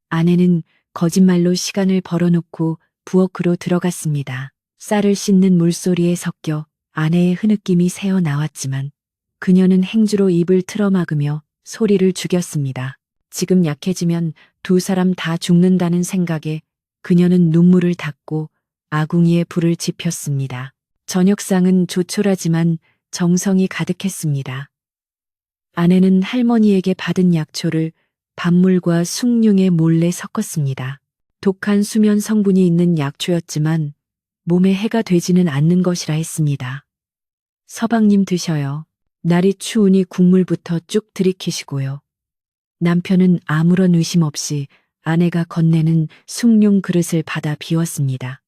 아내는 거짓말로 시간을 벌어놓고 부엌으로 들어갔습니다. 쌀을 씻는 물소리에 섞여 아내의 흐느낌이 새어 나왔지만 그녀는 행주로 입을 틀어막으며 소리를 죽였습니다. 지금 약해지면 두 사람 다 죽는다는 생각에 그녀는 눈물을 닦고 아궁이에 불을 지폈습니다. 저녁상은 조촐하지만 정성이 가득했습니다. 아내는 할머니에게 받은 약초를 밥물과 숭늉에 몰래 섞었습니다. 독한 수면 성분이 있는 약초였지만 몸에 해가 되지는 않는 것이라 했습니다. 서방님 드셔요. 날이 추우니 국물부터 쭉 들이키시고요. 남편은 아무런 의심 없이 아내가 건네는 숭늉 그릇을 받아 비웠습니다.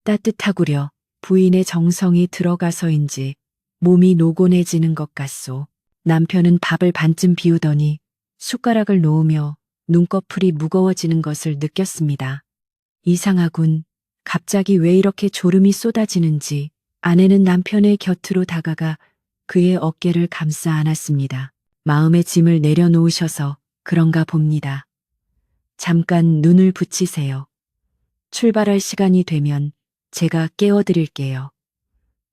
따뜻하구려. 부인의 정성이 들어가서인지 몸이 노곤해지는 것 같소. 남편은 밥을 반쯤 비우더니 숟가락을 놓으며 눈꺼풀이 무거워지는 것을 느꼈습니다. 이상하군. 갑자기 왜 이렇게 졸음이 쏟아지는지. 아내는 남편의 곁으로 다가가 그의 어깨를 감싸 안았습니다. 마음의 짐을 내려놓으셔서 그런가 봅니다. 잠깐 눈을 붙이세요. 출발할 시간이 되면 제가 깨워드릴게요.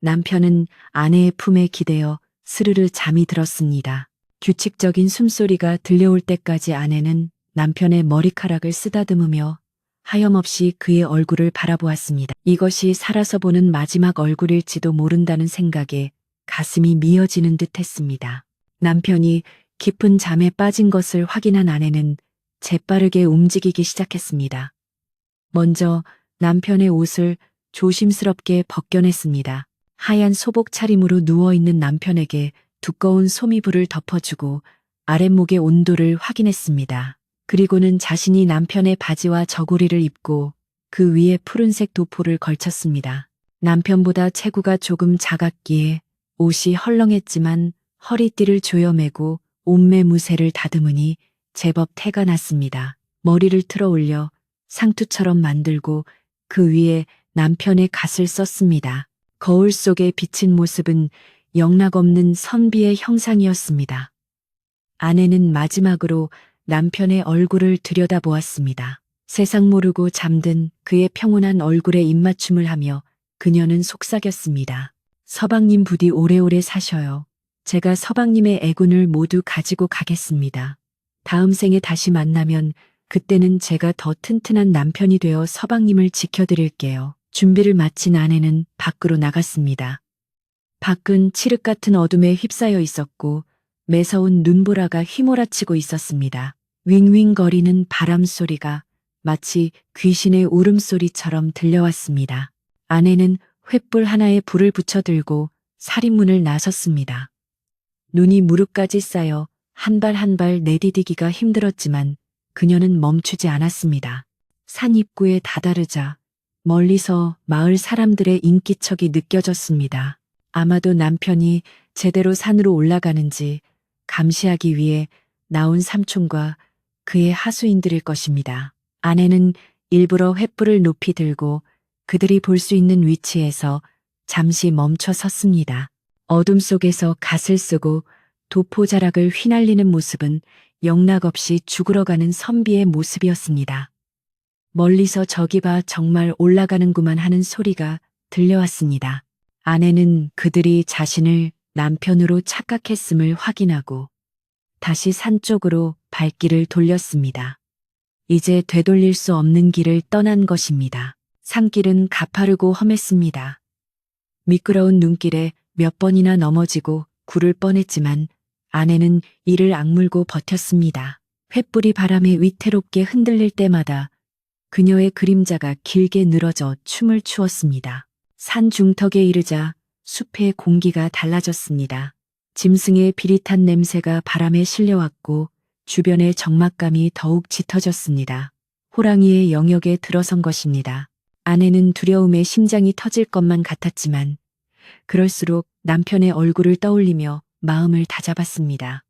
남편은 아내의 품에 기대어 스르르 잠이 들었습니다. 규칙적인 숨소리가 들려올 때까지 아내는 남편의 머리카락을 쓰다듬으며 하염없이 그의 얼굴을 바라보았습니다. 이것이 살아서 보는 마지막 얼굴일지도 모른다는 생각에 가슴이 미어지는 듯 했습니다. 남편이 깊은 잠에 빠진 것을 확인한 아내는 재빠르게 움직이기 시작했습니다. 먼저 남편의 옷을 조심스럽게 벗겨냈습니다. 하얀 소복 차림으로 누워있는 남편에게 두꺼운 소미불을 덮어주고 아랫목의 온도를 확인했습니다. 그리고는 자신이 남편의 바지와 저고리를 입고 그 위에 푸른색 도포를 걸쳤습니다. 남편보다 체구가 조금 작았기에 옷이 헐렁했지만 허리띠를 조여매고 옷매무새를 다듬으니 제법 태가 났습니다. 머리를 틀어 올려 상투처럼 만들고 그 위에 남편의 갓을 썼습니다. 거울 속에 비친 모습은 영락없는 선비의 형상이었습니다. 아내는 마지막으로 남편의 얼굴을 들여다보았습니다. 세상 모르고 잠든 그의 평온한 얼굴에 입맞춤을 하며 그녀는 속삭였습니다. 서방님 부디 오래오래 사셔요. 제가 서방님의 애군을 모두 가지고 가겠습니다. 다음 생에 다시 만나면 그때는 제가 더 튼튼한 남편이 되어 서방님을 지켜드릴게요. 준비를 마친 아내는 밖으로 나갔습니다. 밖은 칠흑 같은 어둠에 휩싸여 있었고 매서운 눈보라가 휘몰아치고 있었습니다. 윙윙거리는 바람 소리가 마치 귀신의 울음소리처럼 들려왔습니다. 아내는 횃불 하나에 불을 붙여 들고 살인문을 나섰습니다. 눈이 무릎까지 쌓여 한 발 한 발 내디디기가 힘들었지만 그녀는 멈추지 않았습니다. 산 입구에 다다르자 멀리서 마을 사람들의 인기척이 느껴졌습니다. 아마도 남편이 제대로 산으로 올라가는지 감시하기 위해 나온 삼촌과 그의 하수인들일 것입니다. 아내는 일부러 횃불을 높이 들고 그들이 볼 수 있는 위치에서 잠시 멈춰 섰습니다. 어둠 속에서 갓을 쓰고 도포자락을 휘날리는 모습은 영락없이 죽으러가는 선비의 모습이었습니다. 멀리서 저기 봐 정말 올라가는구만 하는 소리가 들려왔습니다. 아내는 그들이 자신을 남편으로 착각했음을 확인하고 다시 산 쪽으로 발길을 돌렸습니다. 이제 되돌릴 수 없는 길을 떠난 것입니다. 산길은 가파르고 험했습니다. 미끄러운 눈길에 몇 번이나 넘어지고 구를 뻔했지만 아내는 이를 악물고 버텼습니다. 횃불이 바람에 위태롭게 흔들릴 때마다 그녀의 그림자가 길게 늘어져 춤을 추었습니다. 산 중턱에 이르자 숲의 공기가 달라졌습니다. 짐승의 비릿한 냄새가 바람에 실려왔고 주변의 적막감이 더욱 짙어졌습니다. 호랑이의 영역에 들어선 것입니다. 아내는 두려움에 심장이 터질 것만 같았지만 그럴수록 남편의 얼굴을 떠올리며 마음을 다잡았습니다.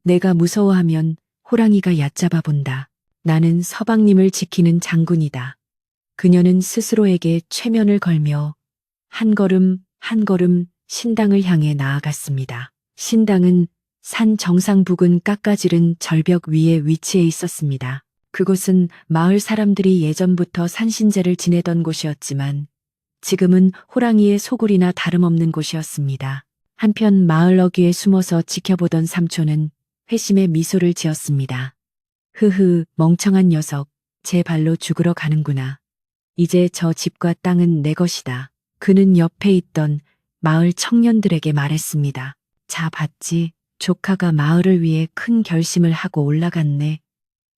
내가 무서워하면 호랑이가 얕잡아 본다. 나는 서방님을 지키는 장군이다. 그녀는 스스로에게 최면을 걸며 한 걸음 한 걸음 신당을 향해 나아갔습니다. 신당은 산 정상 부근 깎아지른 절벽 위에 위치해 있었습니다. 그곳은 마을 사람들이 예전부터 산신제를 지내던 곳이었지만 지금은 호랑이의 소굴이나 다름없는 곳이었습니다. 한편 마을 어귀에 숨어서 지켜보던 삼촌은 회심의 미소를 지었습니다. 흐흐, 멍청한 녀석, 제 발로 죽으러 가는구나. 이제 저 집과 땅은 내 것이다. 그는 옆에 있던 마을 청년들에게 말했습니다. 자, 봤지? 조카가 마을을 위해 큰 결심을 하고 올라갔네.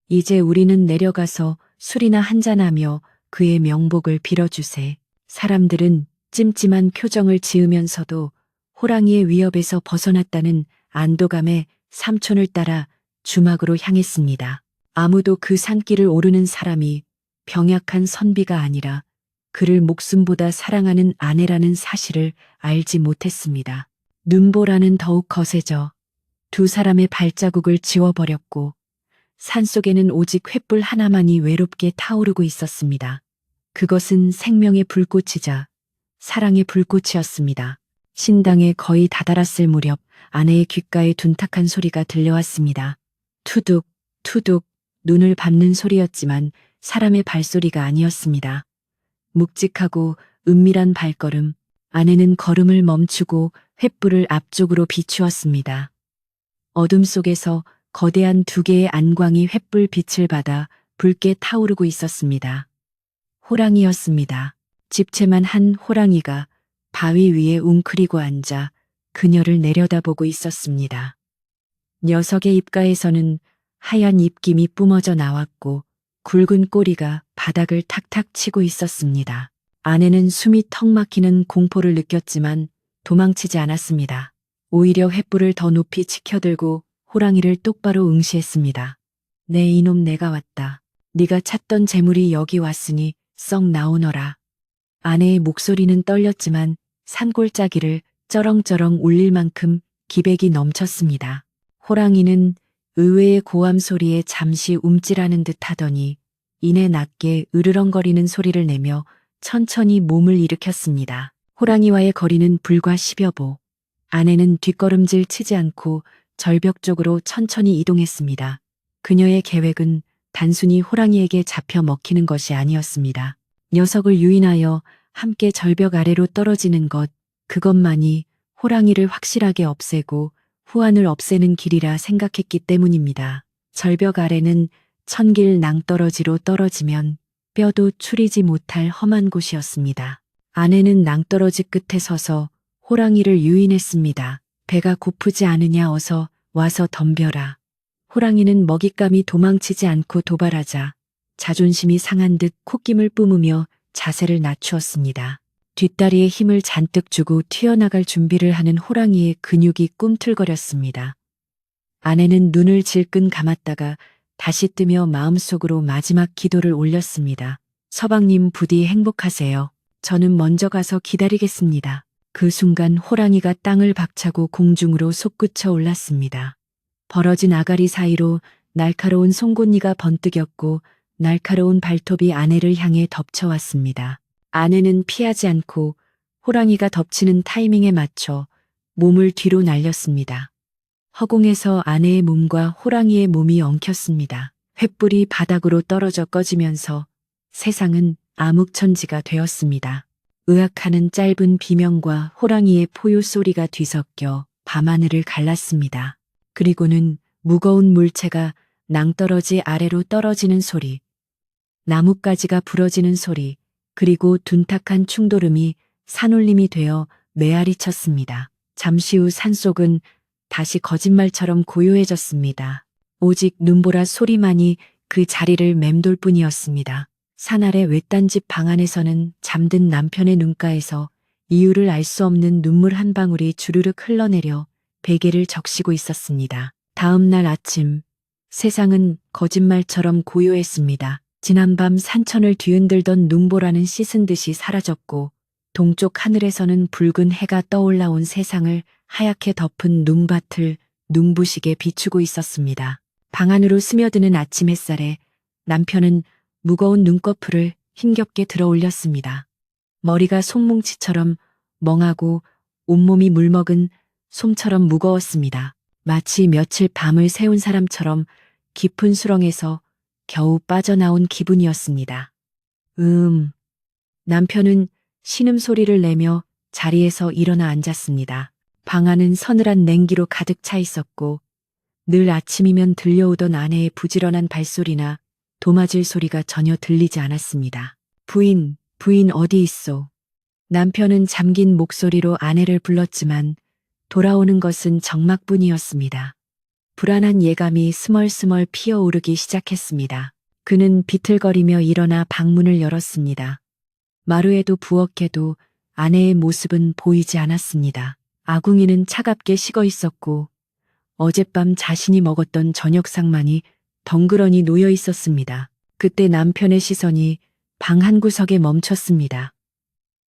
이제 우리는 내려가서 술이나 한잔하며 그의 명복을 빌어주세. 사람들은 찜찜한 표정을 지으면서도 호랑이의 위협에서 벗어났다는 안도감에 삼촌을 따라 주막으로 향했습니다. 아무도 그 산길을 오르는 사람이 병약한 선비가 아니라 그를 목숨보다 사랑하는 아내라는 사실을 알지 못했습니다. 눈보라는 더욱 거세져 두 사람의 발자국을 지워버렸고 산속에는 오직 횃불 하나만이 외롭게 타오르고 있었습니다. 그것은 생명의 불꽃이자 사랑의 불꽃이었습니다. 신당에 거의 다다랐을 무렵 아내의 귓가에 둔탁한 소리가 들려왔습니다. 투둑, 투둑, 눈을 밟는 소리였지만 사람의 발소리가 아니었습니다. 묵직하고 은밀한 발걸음, 아내는 걸음을 멈추고 횃불을 앞쪽으로 비추었습니다. 어둠 속에서 거대한 두 개의 안광이 횃불 빛을 받아 붉게 타오르고 있었습니다. 호랑이였습니다. 집채만 한 호랑이가 바위 위에 웅크리고 앉아 그녀를 내려다보고 있었습니다. 녀석의 입가에서는 하얀 입김이 뿜어져 나왔고 굵은 꼬리가 바닥을 탁탁 치고 있었습니다. 아내는 숨이 턱 막히는 공포를 느꼈지만 도망치지 않았습니다. 오히려 횃불을 더 높이 치켜들고 호랑이를 똑바로 응시했습니다. 내 이놈 내가 왔다. 네가 찾던 재물이 여기 왔으니 썩 나오너라. 아내의 목소리는 떨렸지만 산골짜기를 쩌렁쩌렁 울릴 만큼 기백이 넘쳤습니다. 호랑이는 의외의 고함 소리에 잠시 움찔하는 듯 하더니 이내 낮게 으르렁거리는 소리를 내며 천천히 몸을 일으켰습니다. 호랑이와의 거리는 불과 10여 보. 아내는 뒷걸음질 치지 않고 절벽 쪽으로 천천히 이동했습니다. 그녀의 계획은 단순히 호랑이에게 잡혀 먹히는 것이 아니었습니다. 녀석을 유인하여 함께 절벽 아래로 떨어지는 것, 그것만이 호랑이를 확실하게 없애고 후환을 없애는 길이라 생각했기 때문입니다. 절벽 아래는 천길 낭떠러지로 떨어지면 뼈도 추리지 못할 험한 곳이었습니다. 아내는 낭떠러지 끝에 서서 호랑이를 유인했습니다. 배가 고프지 않으냐 어서 와서 덤벼라. 호랑이는 먹잇감이 도망치지 않고 도발하자 자존심이 상한 듯 콧김을 뿜으며 자세를 낮추었습니다. 뒷다리에 힘을 잔뜩 주고 튀어나갈 준비를 하는 호랑이의 근육이 꿈틀거렸습니다. 아내는 눈을 질끈 감았다가 다시 뜨며 마음속으로 마지막 기도를 올렸습니다. 서방님 부디 행복하세요. 저는 먼저 가서 기다리겠습니다. 그 순간 호랑이가 땅을 박차고 공중으로 솟구쳐 올랐습니다. 벌어진 아가리 사이로 날카로운 송곳니가 번뜩였고 날카로운 발톱이 아내를 향해 덮쳐왔습니다. 아내는 피하지 않고 호랑이가 덮치는 타이밍에 맞춰 몸을 뒤로 날렸습니다. 허공에서 아내의 몸과 호랑이의 몸이 엉켰습니다. 횃불이 바닥으로 떨어져 꺼지면서 세상은 암흑천지가 되었습니다. 의악하는 짧은 비명과 호랑이의 포효 소리가 뒤섞여 밤하늘을 갈랐습니다. 그리고는 무거운 물체가 낭떠러지 아래로 떨어지는 소리, 나뭇가지가 부러지는 소리, 그리고 둔탁한 충돌음이 산울림이 되어 메아리 쳤습니다. 잠시 후 산속은 다시 거짓말처럼 고요해졌습니다. 오직 눈보라 소리만이 그 자리를 맴돌 뿐이었습니다. 산 아래 외딴 집 방 안에서는 잠든 남편의 눈가에서 이유를 알 수 없는 눈물 한 방울이 주르륵 흘러내려 베개를 적시고 있었습니다. 다음 날 아침, 세상은 거짓말처럼 고요했습니다. 지난밤 산천을 뒤흔들던 눈보라는 씻은 듯이 사라졌고 동쪽 하늘에서는 붉은 해가 떠올라온 세상을 하얗게 덮은 눈밭을 눈부시게 비추고 있었습니다. 방 안으로 스며드는 아침 햇살에 남편은 무거운 눈꺼풀을 힘겹게 들어 올렸습니다. 머리가 솜뭉치처럼 멍하고 온몸이 물먹은 솜처럼 무거웠습니다. 마치 며칠 밤을 새운 사람처럼 깊은 수렁에서 겨우 빠져나온 기분이었습니다. 남편은 신음소리를 내며 자리에서 일어나 앉았습니다. 방 안은 서늘한 냉기로 가득 차 있었고 늘 아침이면 들려오던 아내의 부지런한 발소리나 도마질 소리가 전혀 들리지 않았습니다. 부인 어디 있소? 남편은 잠긴 목소리로 아내를 불렀지만 돌아오는 것은 적막뿐이었습니다. 불안한 예감이 스멀스멀 피어오르기 시작했습니다. 그는 비틀거리며 일어나 방문을 열었습니다. 마루에도 부엌에도 아내의 모습은 보이지 않았습니다. 아궁이는 차갑게 식어 있었고 어젯밤 자신이 먹었던 저녁상만이 덩그러니 놓여 있었습니다. 그때 남편의 시선이 방 한구석에 멈췄습니다.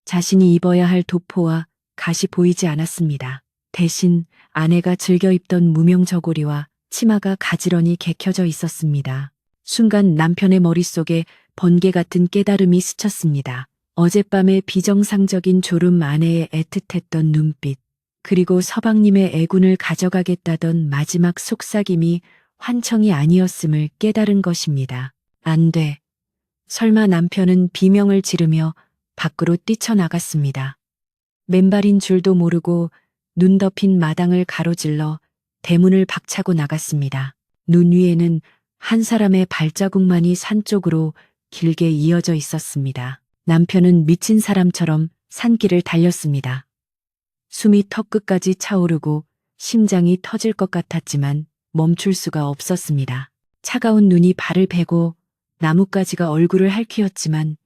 자신이 입어야 할 도포와 갓이 보이지 않았습니다. 대신 아내가 즐겨 입던 무명 저고리와 치마가 가지런히 개켜져 있었습니다. 순간 남편의 머릿속에 번개 같은 깨달음이 스쳤습니다. 어젯밤의 비정상적인 졸음 아내의 애틋했던 눈빛, 그리고 서방님의 애군을 가져가겠다던 마지막 속삭임이 환청이 아니었음을 깨달은 것입니다. 안 돼. 설마 남편은 비명을 지르며 밖으로 뛰쳐나갔습니다. 맨발인 줄도 모르고 눈 덮인 마당을 가로질러 대문을 박차고 나갔습니다. 눈 위에는 한 사람의 발자국만이 산 쪽으로 길게 이어져 있었습니다. 남편은 미친 사람처럼 산길을 달렸습니다. 숨이 턱끝까지 차오르고 심장이 터질 것 같았지만 멈출 수가 없었습니다. 차가운 눈이 발을 베고 나뭇가지가 얼굴을 핥히었지만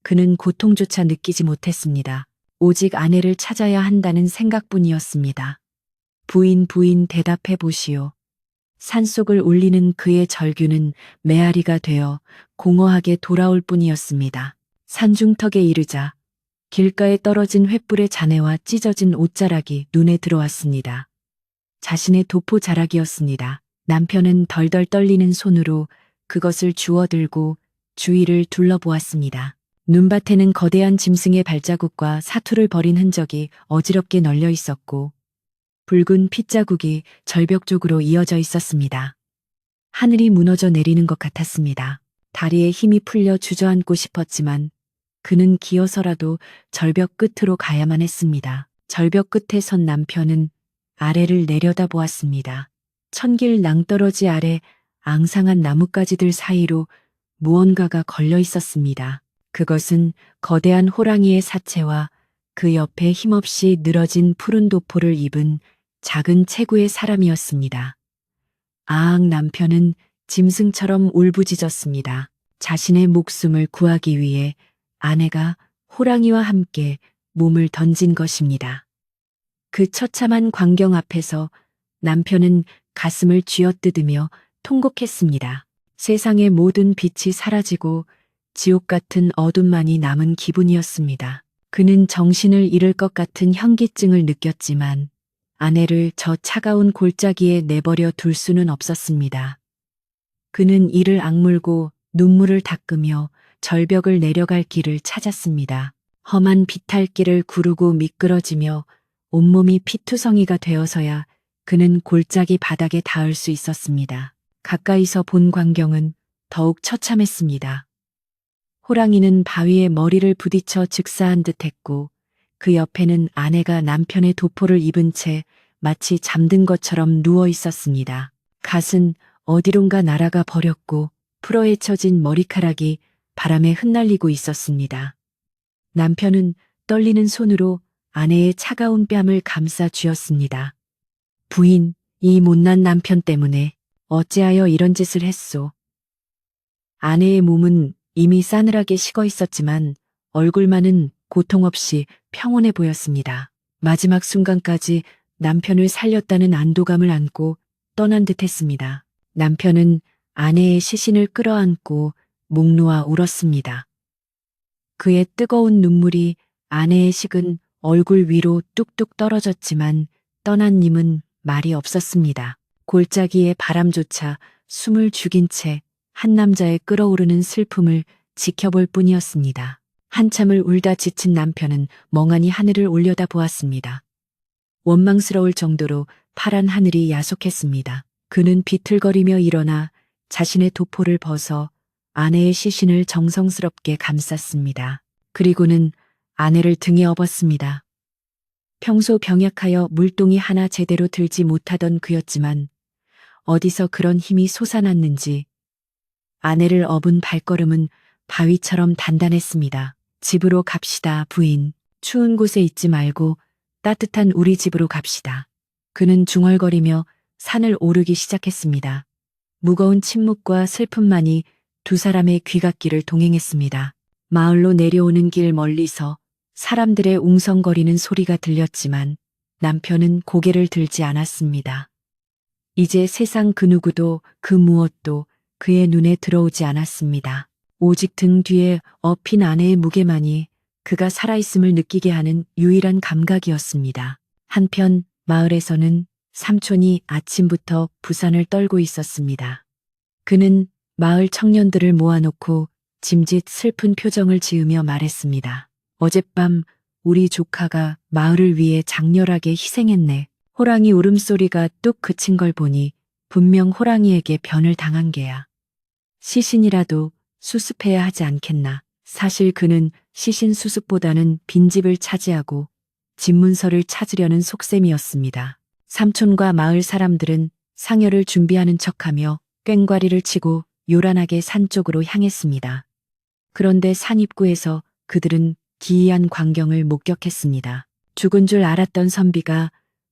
그는 고통조차 느끼지 못했습니다. 오직 아내를 찾아야 한다는 생각뿐이었습니다. 부인 대답해 보시오. 산속을 울리는 그의 절규는 메아리가 되어 공허하게 돌아올 뿐이었습니다. 산중턱에 이르자 길가에 떨어진 횃불의 잔해와 찢어진 옷자락이 눈에 들어왔습니다. 자신의 도포 자락이었습니다. 남편은 덜덜 떨리는 손으로 그것을 주워들고 주위를 둘러보았습니다. 눈밭에는 거대한 짐승의 발자국과 사투를 벌인 흔적이 어지럽게 널려 있었고 붉은 핏자국이 절벽 쪽으로 이어져 있었습니다. 하늘이 무너져 내리는 것 같았습니다. 다리에 힘이 풀려 주저앉고 싶었지만 그는 기어서라도 절벽 끝으로 가야만 했습니다. 절벽 끝에 선 남편은 아래를 내려다보았습니다. 천길 낭떠러지 아래 앙상한 나뭇가지들 사이로 무언가가 걸려 있었습니다. 그것은 거대한 호랑이의 사체와 그 옆에 힘없이 늘어진 푸른 도포를 입은 작은 체구의 사람이었습니다. 아앙 남편은 짐승처럼 울부짖었습니다. 자신의 목숨을 구하기 위해 아내가 호랑이와 함께 몸을 던진 것입니다. 그 처참한 광경 앞에서 남편은 가슴을 쥐어뜯으며 통곡했습니다. 세상의 모든 빛이 사라지고 지옥 같은 어둠만이 남은 기분이었습니다. 그는 정신을 잃을 것 같은 현기증을 느꼈지만 아내를 저 차가운 골짜기에 내버려 둘 수는 없었습니다. 그는 이를 악물고 눈물을 닦으며 절벽을 내려갈 길을 찾았습니다. 험한 비탈길을 구르고 미끄러지며 온몸이 피투성이가 되어서야 그는 골짜기 바닥에 닿을 수 있었습니다. 가까이서 본 광경은 더욱 처참했습니다. 호랑이는 바위에 머리를 부딪혀 즉사한 듯했고 그 옆에는 아내가 남편의 도포를 입은 채 마치 잠든 것처럼 누워 있었습니다. 갓은 어디론가 날아가 버렸고 풀어헤쳐진 머리카락이 바람에 흩날리고 있었습니다. 남편은 떨리는 손으로 아내의 차가운 뺨을 감싸 쥐었습니다. 부인, 이 못난 남편 때문에 어찌하여 이런 짓을 했소. 아내의 몸은 이미 싸늘하게 식어 있었지만 얼굴만은 고통 없이 평온해 보였습니다. 마지막 순간까지 남편을 살렸다는 안도감을 안고 떠난 듯 했습니다. 남편은 아내의 시신을 끌어안고 목 놓아 울었습니다. 그의 뜨거운 눈물이 아내의 식은 얼굴 위로 뚝뚝 떨어졌지만 떠난 님은 말이 없었습니다. 골짜기의 바람조차 숨을 죽인 채 한 남자의 끓어오르는 슬픔을 지켜볼 뿐이었습니다. 한참을 울다 지친 남편은 멍하니 하늘을 올려다 보았습니다. 원망스러울 정도로 파란 하늘이 야속했습니다. 그는 비틀거리며 일어나 자신의 도포를 벗어 아내의 시신을 정성스럽게 감쌌습니다. 그리고는 아내를 등에 업었습니다. 평소 병약하여 물동이 하나 제대로 들지 못하던 그였지만 어디서 그런 힘이 솟아났는지 아내를 업은 발걸음은 바위처럼 단단했습니다. 집으로 갑시다, 부인. 추운 곳에 있지 말고 따뜻한 우리 집으로 갑시다. 그는 중얼거리며 산을 오르기 시작했습니다. 무거운 침묵과 슬픔만이 두 사람의 귀갓길을 동행했습니다. 마을로 내려오는 길 멀리서 사람들의 웅성거리는 소리가 들렸지만 남편은 고개를 들지 않았습니다. 이제 세상 그 누구도 그 무엇도 그의 눈에 들어오지 않았습니다. 오직 등 뒤에 엎인 아내의 무게만이 그가 살아있음을 느끼게 하는 유일한 감각이었습니다. 한편 마을에서는 삼촌이 아침부터 부산을 떨고 있었습니다. 그는 마을 청년들을 모아놓고 짐짓 슬픈 표정을 지으며 말했습니다. 어젯밤 우리 조카가 마을을 위해 장렬하게 희생했네. 호랑이 울음소리가 뚝 그친 걸 보니 분명 호랑이에게 변을 당한 게야. 시신이라도 수습해야 하지 않겠나. 사실 그는 시신 수습보다는 빈집을 차지하고 집문서를 찾으려는 속셈이었습니다. 삼촌과 마을 사람들은 상여를 준비하는 척하며 꽹과리를 치고 요란하게 산 쪽으로 향했습니다. 그런데 산 입구에서 그들은 기이한 광경을 목격했습니다. 죽은 줄 알았던 선비가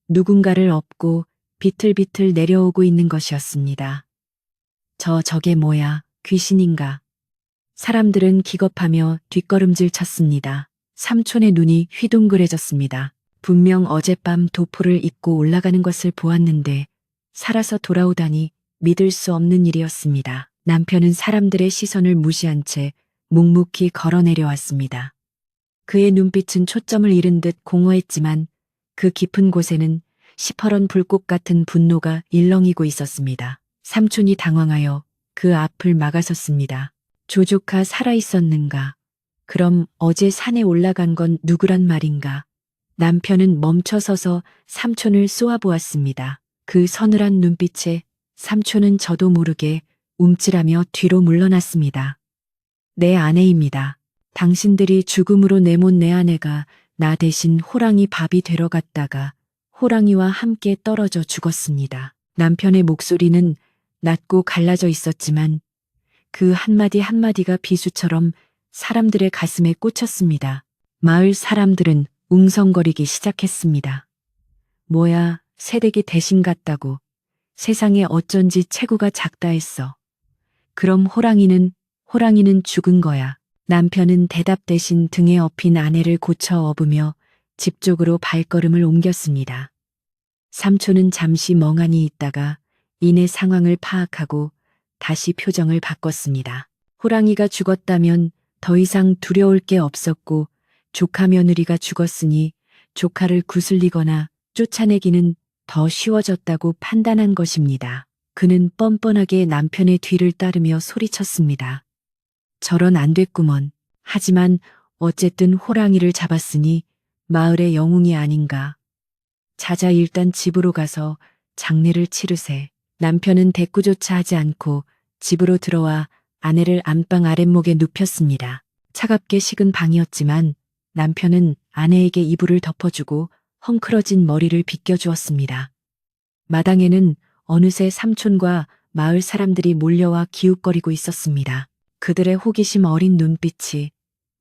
누군가를 업고 비틀비틀 내려오고 있는 것이었습니다. 저게 뭐야, 귀신인가? 사람들은 기겁하며 뒷걸음질 쳤습니다. 삼촌의 눈이 휘둥그레졌습니다. 분명 어젯밤 도포를 입고 올라가는 것을 보았는데 살아서 돌아오다니 믿을 수 없는 일이었습니다. 남편은 사람들의 시선을 무시한 채 묵묵히 걸어 내려왔습니다. 그의 눈빛은 초점을 잃은 듯 공허했지만 그 깊은 곳에는 시퍼런 불꽃 같은 분노가 일렁이고 있었습니다. 삼촌이 당황하여 그 앞을 막아섰습니다. 조조카 살아있었는가? 그럼 어제 산에 올라간 건 누구란 말인가? 남편은 멈춰서서 삼촌을 쏘아보았습니다. 그 서늘한 눈빛에 삼촌은 저도 모르게 움찔하며 뒤로 물러났습니다. 내 아내입니다. 당신들이 죽음으로 내몬 내 아내가 나 대신 호랑이 밥이 되러 갔다가 호랑이와 함께 떨어져 죽었습니다. 남편의 목소리는 낮고 갈라져 있었지만 그 한마디 한마디가 비수처럼 사람들의 가슴에 꽂혔습니다. 마을 사람들은 웅성거리기 시작했습니다. 뭐야, 새댁이 대신 같다고. 세상에 어쩐지 체구가 작다 했어. 그럼 호랑이는 죽은 거야. 남편은 대답 대신 등에 업힌 아내를 고쳐 업으며 집 쪽으로 발걸음을 옮겼습니다. 삼촌은 잠시 멍하니 있다가 이내 상황을 파악하고 다시 표정을 바꿨습니다. 호랑이가 죽었다면 더 이상 두려울 게 없었고 조카 며느리가 죽었으니 조카를 구슬리거나 쫓아내기는 더 쉬워졌다고 판단한 것입니다. 그는 뻔뻔하게 남편의 뒤를 따르며 소리쳤습니다. 저런 안 됐구먼. 하지만 어쨌든 호랑이를 잡았으니 마을의 영웅이 아닌가. 자자 일단 집으로 가서 장례를 치르세. 남편은 대꾸조차 하지 않고 집으로 들어와 아내를 안방 아랫목에 눕혔습니다. 차갑게 식은 방이었지만 남편은 아내에게 이불을 덮어주고 헝클어진 머리를 빗겨주었습니다. 마당에는 어느새 삼촌과 마을 사람들이 몰려와 기웃거리고 있었습니다. 그들의 호기심 어린 눈빛이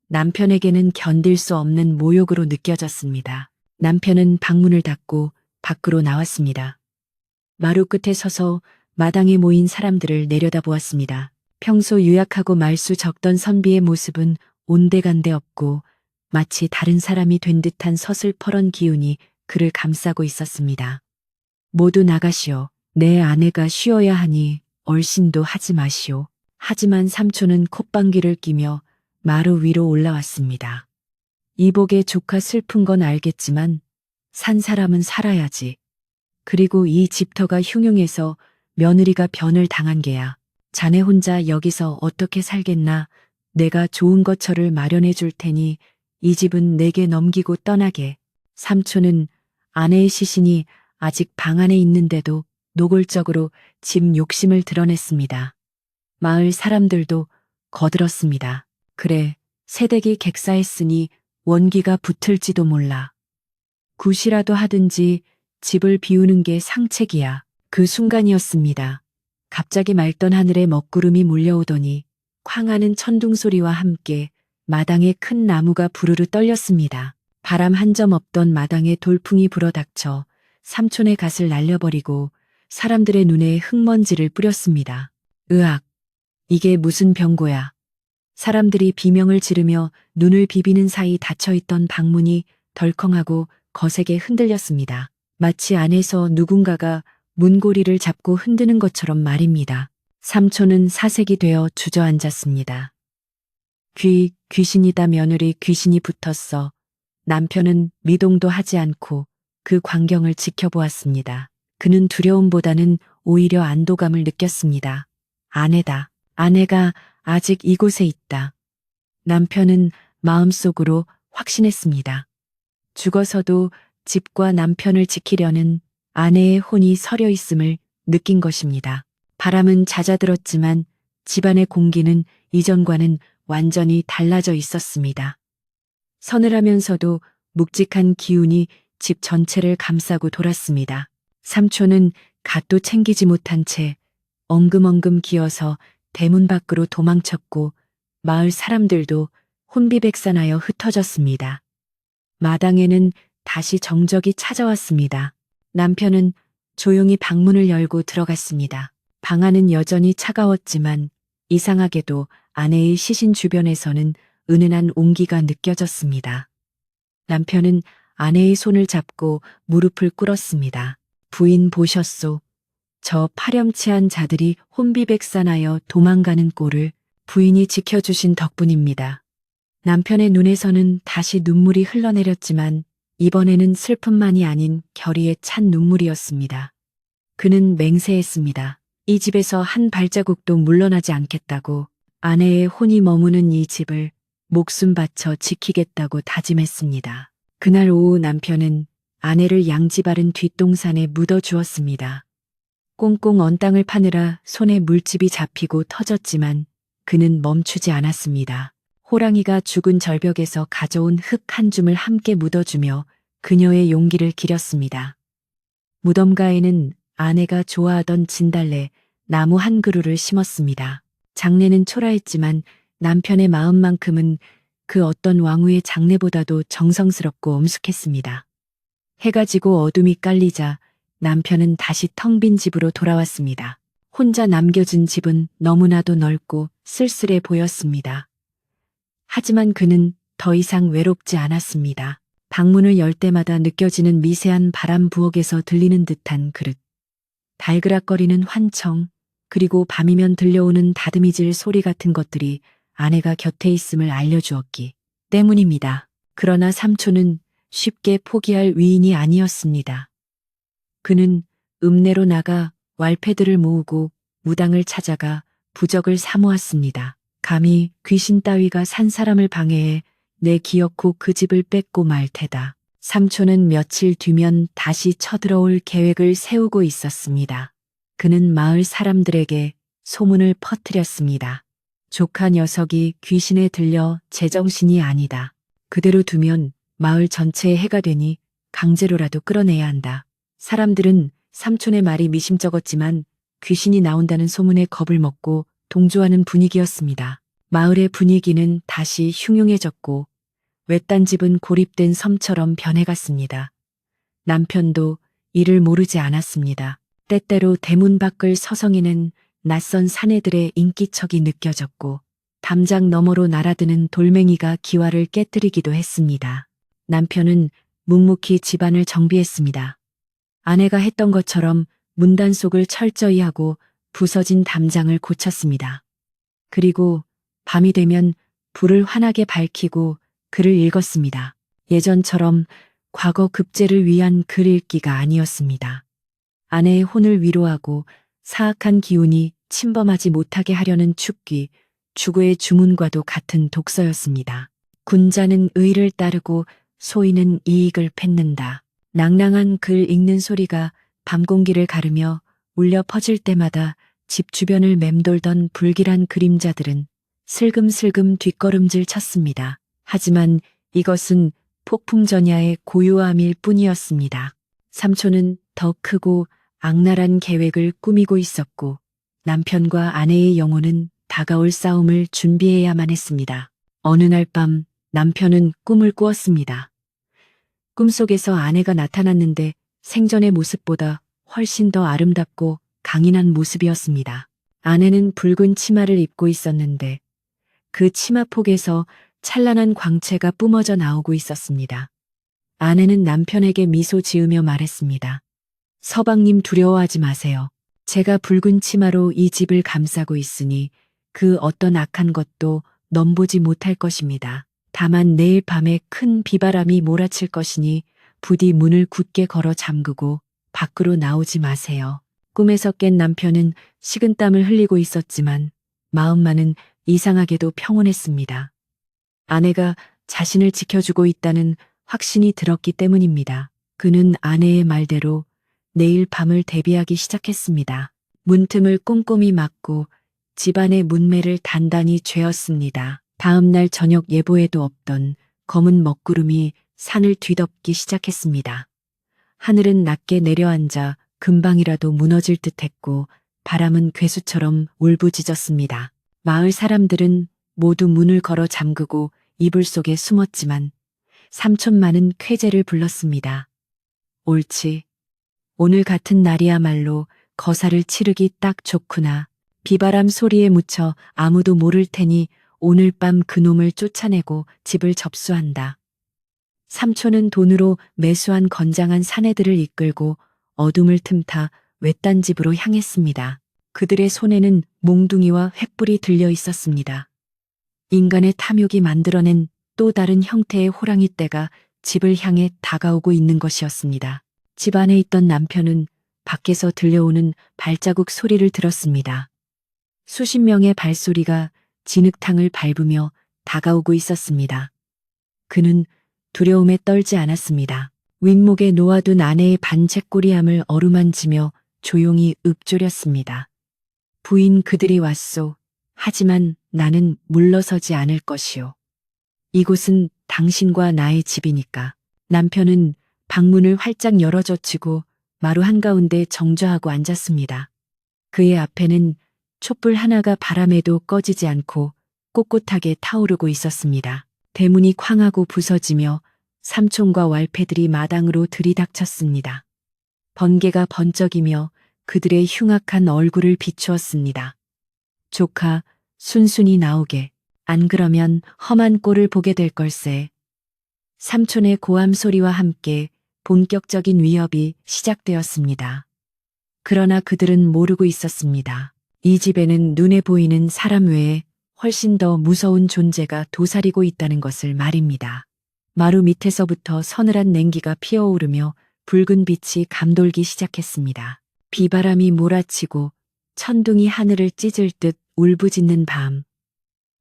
남편에게는 견딜 수 없는 모욕으로 느껴졌습니다. 남편은 방문을 닫고 밖으로 나왔습니다. 마루 끝에 서서 마당에 모인 사람들을 내려다보았습니다. 평소 유약하고 말수 적던 선비의 모습은 온데간데 없고 마치 다른 사람이 된 듯한 서슬퍼런 기운이 그를 감싸고 있었습니다. 모두 나가시오. 내 아내가 쉬어야 하니 얼씬도 하지 마시오. 하지만 삼촌은 콧방귀를 끼며 마루 위로 올라왔습니다. 이복의 조카 슬픈 건 알겠지만 산 사람은 살아야지. 그리고 이 집터가 흉흉해서 며느리가 변을 당한 게야. 자네 혼자 여기서 어떻게 살겠나. 내가 좋은 거처를 마련해 줄 테니 이 집은 내게 넘기고 떠나게. 삼촌은 아내의 시신이 아직 방 안에 있는데도 노골적으로 집 욕심을 드러냈습니다. 마을 사람들도 거들었습니다. 그래, 새댁이 객사했으니 원기가 붙을지도 몰라. 굿이라도 하든지 집을 비우는 게 상책이야. 그 순간이었습니다. 갑자기 맑던 하늘에 먹구름이 몰려오더니 쾅 하는 천둥 소리와 함께 마당에 큰 나무가 부르르 떨렸습니다. 바람 한 점 없던 마당에 돌풍이 불어닥쳐 삼촌의 갓을 날려버리고 사람들의 눈에 흙먼지를 뿌렸습니다. 으악! 이게 무슨 병고야. 사람들이 비명을 지르며 눈을 비비는 사이 닫혀있던 방문이 덜컹하고 거세게 흔들렸습니다. 마치 안에서 누군가가 문고리를 잡고 흔드는 것처럼 말입니다. 삼촌은 사색이 되어 주저앉았습니다. 귀신이다. 며느리 귀신이 붙었어. 남편은 미동도 하지 않고 그 광경을 지켜보았습니다. 그는 두려움보다는 오히려 안도감을 느꼈습니다. 아내다. 아내가 아직 이곳에 있다. 남편은 마음속으로 확신했습니다. 죽어서도 집과 남편을 지키려는 아내의 혼이 서려 있음을 느낀 것입니다. 바람은 잦아들었지만 집안의 공기는 이전과는 완전히 달라져 있었습니다. 서늘하면서도 묵직한 기운이 집 전체를 감싸고 돌았습니다. 삼촌은 갓도 챙기지 못한 채 엉금엉금 기어서 대문 밖으로 도망쳤고 마을 사람들도 혼비백산하여 흩어졌습니다. 마당에는 다시 정적이 찾아왔습니다. 남편은 조용히 방문을 열고 들어갔습니다. 방 안은 여전히 차가웠지만 이상하게도 아내의 시신 주변에서는 은은한 온기가 느껴졌습니다. 남편은 아내의 손을 잡고 무릎을 꿇었습니다. 부인 보셨소. 저 파렴치한 자들이 혼비백산하여 도망가는 꼴을 부인이 지켜주신 덕분입니다. 남편의 눈에서는 다시 눈물이 흘러내렸지만 이번에는 슬픔만이 아닌 결의에 찬 눈물이었습니다. 그는 맹세했습니다. 이 집에서 한 발자국도 물러나지 않겠다고. 아내의 혼이 머무는 이 집을 목숨 바쳐 지키겠다고 다짐했습니다. 그날 오후 남편은 아내를 양지바른 뒷동산에 묻어주었습니다. 꽁꽁 언 땅을 파느라 손에 물집이 잡히고 터졌지만 그는 멈추지 않았습니다. 호랑이가 죽은 절벽에서 가져온 흙 한 줌을 함께 묻어주며 그녀의 용기를 기렸습니다. 무덤가에는 아내가 좋아하던 진달래, 나무 한 그루를 심었습니다. 장례는 초라했지만 남편의 마음만큼은 그 어떤 왕후의 장례보다도 정성스럽고 엄숙했습니다. 해가 지고 어둠이 깔리자 남편은 다시 텅 빈 집으로 돌아왔습니다. 혼자 남겨진 집은 너무나도 넓고 쓸쓸해 보였습니다. 하지만 그는 더 이상 외롭지 않았습니다. 방문을 열 때마다 느껴지는 미세한 바람 부엌에서 들리는 듯한 그릇, 달그락거리는 환청, 그리고 밤이면 들려오는 다듬이질 소리 같은 것들이 아내가 곁에 있음을 알려주었기 때문입니다. 그러나 삼촌은 쉽게 포기할 위인이 아니었습니다. 그는 읍내로 나가 왈패들을 모으고 무당을 찾아가 부적을 사모았습니다. 감히 귀신 따위가 산 사람을 방해해 내 기어코 그 집을 뺏고 말 테다. 삼촌은 며칠 뒤면 다시 쳐들어올 계획을 세우고 있었습니다. 그는 마을 사람들에게 소문을 퍼뜨렸습니다. 조카 녀석이 귀신에 들려 제정신이 아니다. 그대로 두면 마을 전체에 해가 되니 강제로라도 끌어내야 한다. 사람들은 삼촌의 말이 미심쩍었지만 귀신이 나온다는 소문에 겁을 먹고 동조하는 분위기였습니다. 마을의 분위기는 다시 흉흉해졌고 외딴 집은 고립된 섬처럼 변해갔습니다. 남편도 이를 모르지 않았습니다. 때때로 대문 밖을 서성이는 낯선 사내들의 인기척이 느껴졌고 담장 너머로 날아드는 돌멩이가 기와를 깨뜨리기도 했습니다. 남편은 묵묵히 집안을 정비했습니다. 아내가 했던 것처럼 문단속을 철저히 하고 부서진 담장을 고쳤습니다. 그리고 밤이 되면 불을 환하게 밝히고 글을 읽었습니다. 예전처럼 과거 급제를 위한 글 읽기가 아니었습니다. 아내의 혼을 위로하고 사악한 기운이 침범하지 못하게 하려는 축기, 주구의 주문과도 같은 독서였습니다. 군자는 의를 따르고 소인은 이익을 팼는다. 낭낭한 글 읽는 소리가 밤 공기를 가르며 울려 퍼질 때마다 집 주변을 맴돌던 불길한 그림자들은 슬금슬금 뒷걸음질 쳤습니다. 하지만 이것은 폭풍전야의 고요함일 뿐이었습니다. 삼촌은 더 크고 악랄한 계획을 꾸미고 있었고 남편과 아내의 영혼은 다가올 싸움을 준비해야만 했습니다. 어느 날 밤 남편은 꿈을 꾸었습니다. 꿈속에서 아내가 나타났는데 생전의 모습보다 훨씬 더 아름답고 강인한 모습이었습니다. 아내는 붉은 치마를 입고 있었는데 그 치마폭에서 찬란한 광채가 뿜어져 나오고 있었습니다. 아내는 남편에게 미소 지으며 말했습니다. 서방님 두려워하지 마세요. 제가 붉은 치마로 이 집을 감싸고 있으니 그 어떤 악한 것도 넘보지 못할 것입니다. 다만 내일 밤에 큰 비바람이 몰아칠 것이니 부디 문을 굳게 걸어 잠그고 밖으로 나오지 마세요. 꿈에서 깬 남편은 식은땀을 흘리고 있었지만 마음만은 이상하게도 평온했습니다. 아내가 자신을 지켜주고 있다는 확신이 들었기 때문입니다. 그는 아내의 말대로 내일 밤을 대비하기 시작했습니다. 문틈을 꼼꼼히 막고 집안의 문매를 단단히 죄었습니다. 다음 날 저녁 예보에도 없던 검은 먹구름이 산을 뒤덮기 시작했습니다. 하늘은 낮게 내려앉아 금방이라도 무너질 듯했고 바람은 괴수처럼 울부짖었습니다. 마을 사람들은 모두 문을 걸어 잠그고 이불 속에 숨었지만 삼촌만은 쾌재를 불렀습니다. 옳지. 오늘 같은 날이야말로 거사를 치르기 딱 좋구나. 비바람 소리에 묻혀 아무도 모를 테니 오늘 밤 그놈을 쫓아내고 집을 접수한다. 삼촌은 돈으로 매수한 건장한 사내들을 이끌고 어둠을 틈타 외딴 집으로 향했습니다. 그들의 손에는 몽둥이와 횃불이 들려 있었습니다. 인간의 탐욕이 만들어낸 또 다른 형태의 호랑이 떼가 집을 향해 다가오고 있는 것이었습니다. 집 안에 있던 남편은 밖에서 들려오는 발자국 소리를 들었습니다. 수십 명의 발소리가 진흙탕을 밟으며 다가오고 있었습니다. 그는 두려움에 떨지 않았습니다. 윗목에 놓아둔 아내의 반채꼬리함을 어루만지며 조용히 읊조렸습니다. 부인 그들이 왔소. 하지만 나는 물러서지 않을 것이오. 이곳은 당신과 나의 집이니까. 남편은 방문을 활짝 열어젖히고 마루 한가운데 정좌하고 앉았습니다. 그의 앞에는 촛불 하나가 바람에도 꺼지지 않고 꼿꼿하게 타오르고 있었습니다. 대문이 쾅하고 부서지며 삼촌과 왈패들이 마당으로 들이닥쳤습니다. 번개가 번쩍이며 그들의 흉악한 얼굴을 비추었습니다. 조카, 순순히 나오게. 안 그러면 험한 꼴을 보게 될 걸세. 삼촌의 고함 소리와 함께 본격적인 위협이 시작되었습니다. 그러나 그들은 모르고 있었습니다. 이 집에는 눈에 보이는 사람 외에 훨씬 더 무서운 존재가 도사리고 있다는 것을 말입니다. 마루 밑에서부터 서늘한 냉기가 피어오르며 붉은 빛이 감돌기 시작했습니다. 비바람이 몰아치고 천둥이 하늘을 찢을 듯 울부짖는 밤.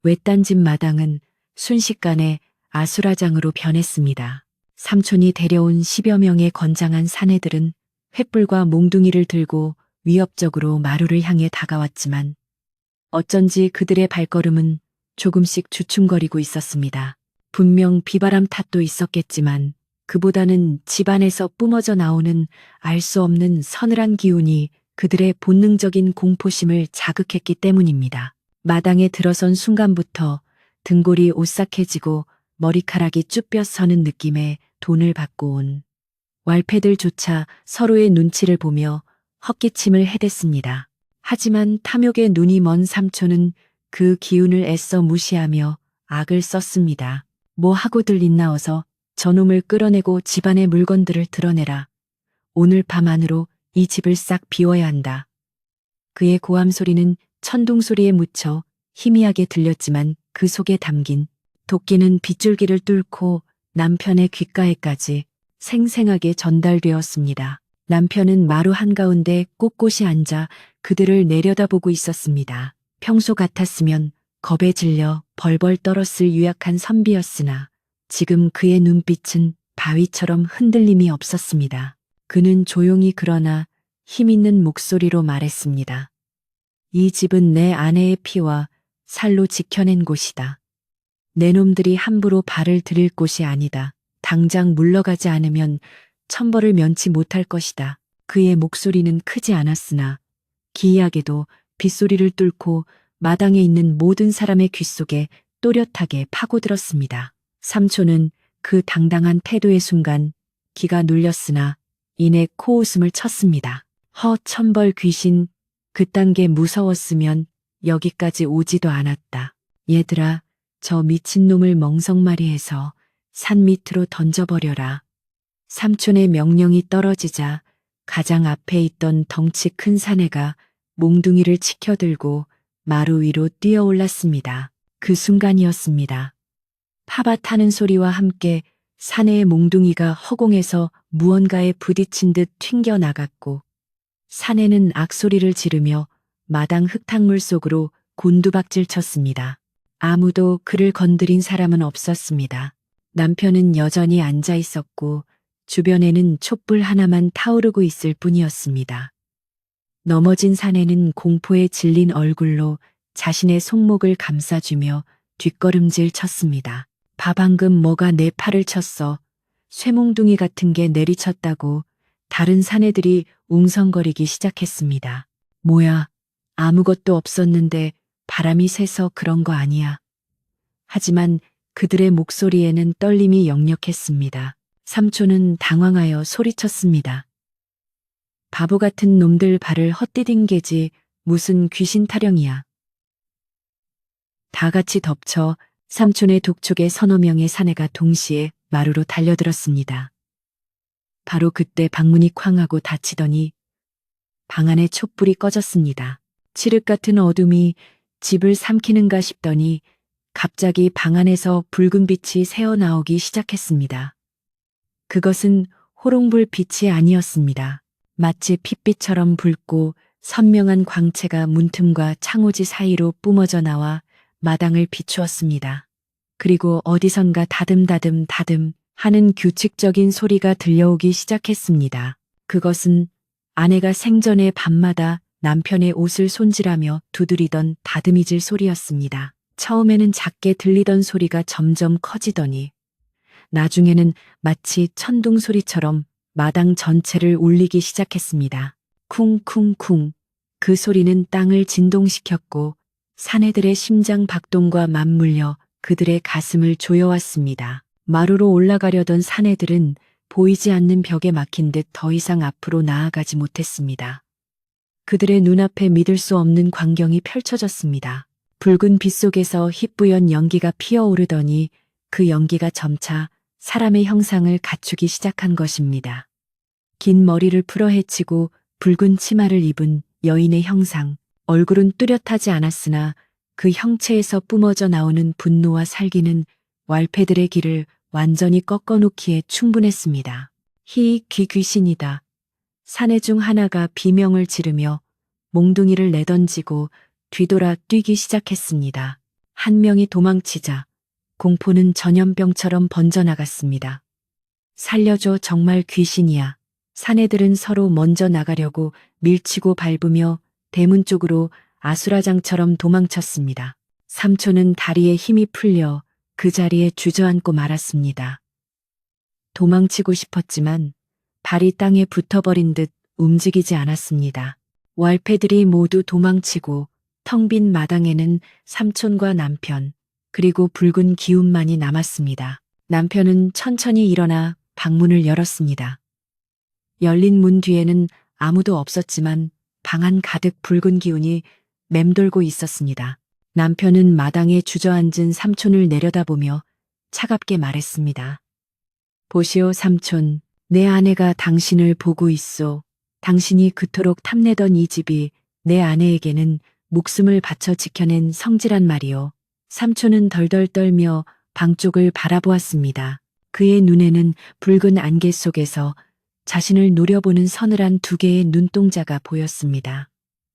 외딴 집 마당은 순식간에 아수라장으로 변했습니다. 삼촌이 데려온 10여 명의 건장한 사내들은 횃불과 몽둥이를 들고 위협적으로 마루를 향해 다가왔지만 어쩐지 그들의 발걸음은 조금씩 주춤거리고 있었습니다. 분명 비바람 탓도 있었겠지만 그보다는 집안에서 뿜어져 나오는 알 수 없는 서늘한 기운이 그들의 본능적인 공포심을 자극했기 때문입니다. 마당에 들어선 순간부터 등골이 오싹해지고 머리카락이 쭈뼛서는 느낌에 돈을 받고 온 왈패들조차 서로의 눈치를 보며 헛기침을 해댔습니다. 하지만 탐욕의 눈이 먼 삼촌은 그 기운을 애써 무시하며 악을 썼습니다. 뭐 하고들 있나 어서 저놈을 끌어내고 집안의 물건들을 드러내라. 오늘 밤 안으로 이 집을 싹 비워야 한다. 그의 고함 소리는 천둥 소리에 묻혀 희미하게 들렸지만 그 속에 담긴 도끼는 빗줄기를 뚫고 남편의 귓가에까지 생생하게 전달되었습니다. 남편은 마루 한가운데 꼿꼿이 앉아 그들을 내려다보고 있었습니다. 평소 같았으면 겁에 질려 벌벌 떨었을 유약한 선비였으나 지금 그의 눈빛은 바위처럼 흔들림이 없었습니다. 그는 조용히 그러나 힘있는 목소리로 말했습니다. 이 집은 내 아내의 피와 살로 지켜낸 곳이다. 내 놈들이 함부로 발을 들일 곳이 아니다. 당장 물러가지 않으면 천벌을 면치 못할 것이다. 그의 목소리는 크지 않았으나 기이하게도 빗소리를 뚫고 마당에 있는 모든 사람의 귓속에 또렷하게 파고들었습니다. 삼촌은 그 당당한 태도의 순간 기가 눌렸으나 이내 코웃음을 쳤습니다. 천벌 귀신, 그딴 게 무서웠으면 여기까지 오지도 않았다. 얘들아, 저 미친놈을 멍석말이해서 산 밑으로 던져버려라. 삼촌의 명령이 떨어지자 가장 앞에 있던 덩치 큰 사내가 몽둥이를 치켜들고 마루 위로 뛰어올랐습니다. 그 순간이었습니다. 파밭 하는 소리와 함께 사내의 몽둥이가 허공에서 무언가에 부딪힌 듯 튕겨 나갔고 사내는 악소리를 지르며 마당 흙탕물 속으로 곤두박질 쳤습니다. 아무도 그를 건드린 사람은 없었습니다. 남편은 여전히 앉아 있었고 주변에는 촛불 하나만 타오르고 있을 뿐이었습니다. 넘어진 사내는 공포에 질린 얼굴로 자신의 손목을 감싸주며 뒷걸음질 쳤습니다. 방금 뭐가 내 팔을 쳤어. 쇠몽둥이 같은 게 내리쳤다고 다른 사내들이 웅성거리기 시작했습니다. 뭐야, 아무것도 없었는데 바람이 세서 그런 거 아니야. 하지만 그들의 목소리에는 떨림이 역력했습니다. 삼촌은 당황하여 소리쳤습니다. 바보 같은 놈들 발을 헛디딘 게지 무슨 귀신 타령이야. 다 같이 덮쳐 삼촌의 독촉에 서너 명의 사내가 동시에 마루로 달려들었습니다. 바로 그때 방문이 쾅하고 닫히더니 방 안에 촛불이 꺼졌습니다. 칠흑 같은 어둠이 집을 삼키는가 싶더니 갑자기 방 안에서 붉은 빛이 새어나오기 시작했습니다. 그것은 호롱불 빛이 아니었습니다. 마치 핏빛처럼 붉고 선명한 광채가 문틈과 창호지 사이로 뿜어져 나와 마당을 비추었습니다. 그리고 어디선가 다듬다듬 하는 규칙적인 소리가 들려오기 시작했습니다. 그것은 아내가 생전에 밤마다 남편의 옷을 손질하며 두드리던 다듬이질 소리였습니다. 처음에는 작게 들리던 소리가 점점 커지더니 나중에는 마치 천둥 소리처럼 마당 전체를 울리기 시작했습니다. 쿵쿵쿵, 그 소리는 땅을 진동시켰고 사내들의 심장 박동과 맞물려 그들의 가슴을 조여왔습니다. 마루로 올라가려던 사내들은 보이지 않는 벽에 막힌 듯 더 이상 앞으로 나아가지 못했습니다. 그들의 눈앞에 믿을 수 없는 광경이 펼쳐졌습니다. 붉은 빛 속에서 희뿌연 연기가 피어오르더니 그 연기가 점차 사람의 형상을 갖추기 시작한 것입니다. 긴 머리를 풀어헤치고 붉은 치마를 입은 여인의 형상, 얼굴은 뚜렷하지 않았으나 그 형체에서 뿜어져 나오는 분노와 살기는 왈패들의 길을 완전히 꺾어놓기에 충분했습니다. 귀신이다. 사내 중 하나가 비명을 지르며 몽둥이를 내던지고 뒤돌아 뛰기 시작했습니다. 한 명이 도망치자 공포는 전염병처럼 번져나갔습니다. 살려줘, 정말 귀신이야. 사내들은 서로 먼저 나가려고 밀치고 밟으며 대문 쪽으로 아수라장처럼 도망쳤습니다. 삼촌은 다리에 힘이 풀려 그 자리에 주저앉고 말았습니다. 도망치고 싶었지만 발이 땅에 붙어버린 듯 움직이지 않았습니다. 왈패들이 모두 도망치고 텅 빈 마당에는 삼촌과 남편, 그리고 붉은 기운만이 남았습니다. 남편은 천천히 일어나 방문을 열었습니다. 열린 문 뒤에는 아무도 없었지만 방 안 가득 붉은 기운이 맴돌고 있었습니다. 남편은 마당에 주저앉은 삼촌을 내려다보며 차갑게 말했습니다. 보시오, 삼촌. 내 아내가 당신을 보고 있소. 당신이 그토록 탐내던 이 집이 내 아내에게는 목숨을 바쳐 지켜낸 성지란 말이오. 삼촌은 덜덜 떨며 방 쪽을 바라보았습니다. 그의 눈에는 붉은 안개 속에서 자신을 노려보는 서늘한 두 개의 눈동자가 보였습니다.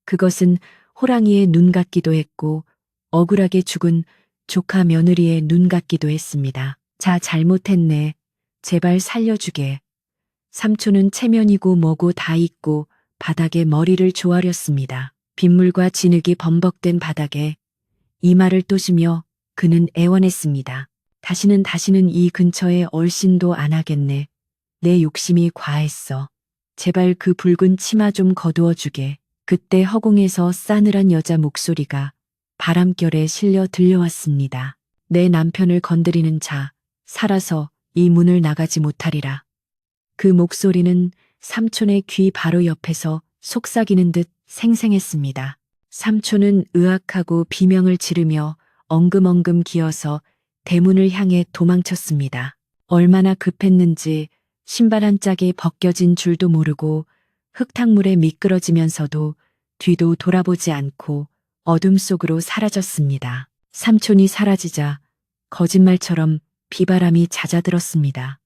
그것은 호랑이의 눈 같기도 했고 억울하게 죽은 조카 며느리의 눈 같기도 했습니다. 자, 잘못했네. 제발 살려주게. 삼촌은 체면이고 뭐고 다 잊고 바닥에 머리를 조아렸습니다. 빗물과 진흙이 범벅된 바닥에 이마를 또시며 그는 애원했습니다. 다시는 이 근처에 얼씬도 안 하겠네. 내 욕심이 과했어. 제발 그 붉은 치마 좀 거두어 주게. 그때 허공에서 싸늘한 여자 목소리가 바람결에 실려 들려왔습니다. 내 남편을 건드리는 자, 살아서 이 문을 나가지 못하리라. 그 목소리는 삼촌의 귀 바로 옆에서 속삭이는 듯 생생했습니다. 삼촌은 으악하고 비명을 지르며 엉금엉금 기어서 대문을 향해 도망쳤습니다. 얼마나 급했는지 신발 한 짝이 벗겨진 줄도 모르고 흙탕물에 미끄러지면서도 뒤도 돌아보지 않고 어둠 속으로 사라졌습니다. 삼촌이 사라지자 거짓말처럼 비바람이 잦아들었습니다.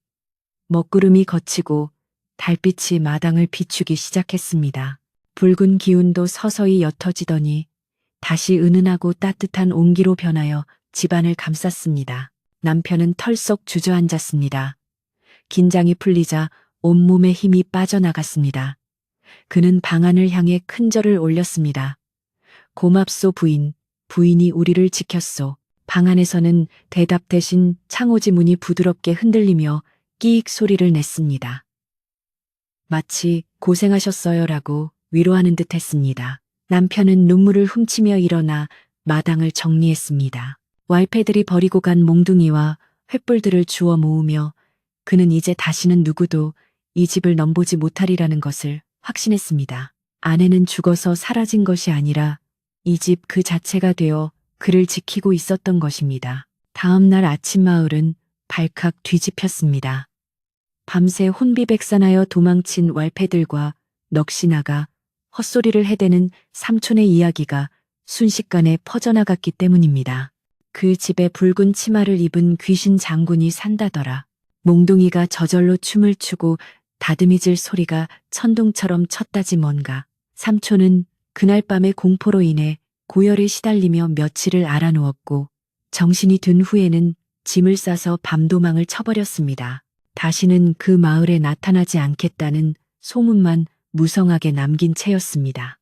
먹구름이 걷히고 달빛이 마당을 비추기 시작했습니다. 붉은 기운도 서서히 옅어지더니 다시 은은하고 따뜻한 온기로 변하여 집안을 감쌌습니다. 남편은 털썩 주저앉았습니다. 긴장이 풀리자 온몸에 힘이 빠져나갔습니다. 그는 방안을 향해 큰 절을 올렸습니다. 고맙소 부인, 부인이 우리를 지켰소. 방 안에서는 대답 대신 창호지 문이 부드럽게 흔들리며 끼익 소리를 냈습니다. 마치 고생하셨어요라고 위로하는 듯 했습니다. 남편은 눈물을 훔치며 일어나 마당을 정리했습니다. 왈패들이 버리고 간 몽둥이와 횃불들을 주워 모으며 그는 이제 다시는 누구도 이 집을 넘보지 못하리라는 것을 확신했습니다. 아내는 죽어서 사라진 것이 아니라 이 집 그 자체가 되어 그를 지키고 있었던 것입니다. 다음 날 아침 마을은 발칵 뒤집혔습니다. 밤새 혼비백산하여 도망친 왈패들과 넋이 나가 헛소리를 해대는 삼촌의 이야기가 순식간에 퍼져나갔기 때문입니다. 그 집에 붉은 치마를 입은 귀신 장군이 산다더라. 몽둥이가 저절로 춤을 추고 다듬이질 소리가 천둥처럼 쳤다지 뭔가. 삼촌은 그날 밤의 공포로 인해 고열에 시달리며 며칠을 앓아누웠고 정신이 든 후에는 짐을 싸서 밤도망을 쳐버렸습니다. 다시는 그 마을에 나타나지 않겠다는 소문만 무성하게 남긴 채였습니다.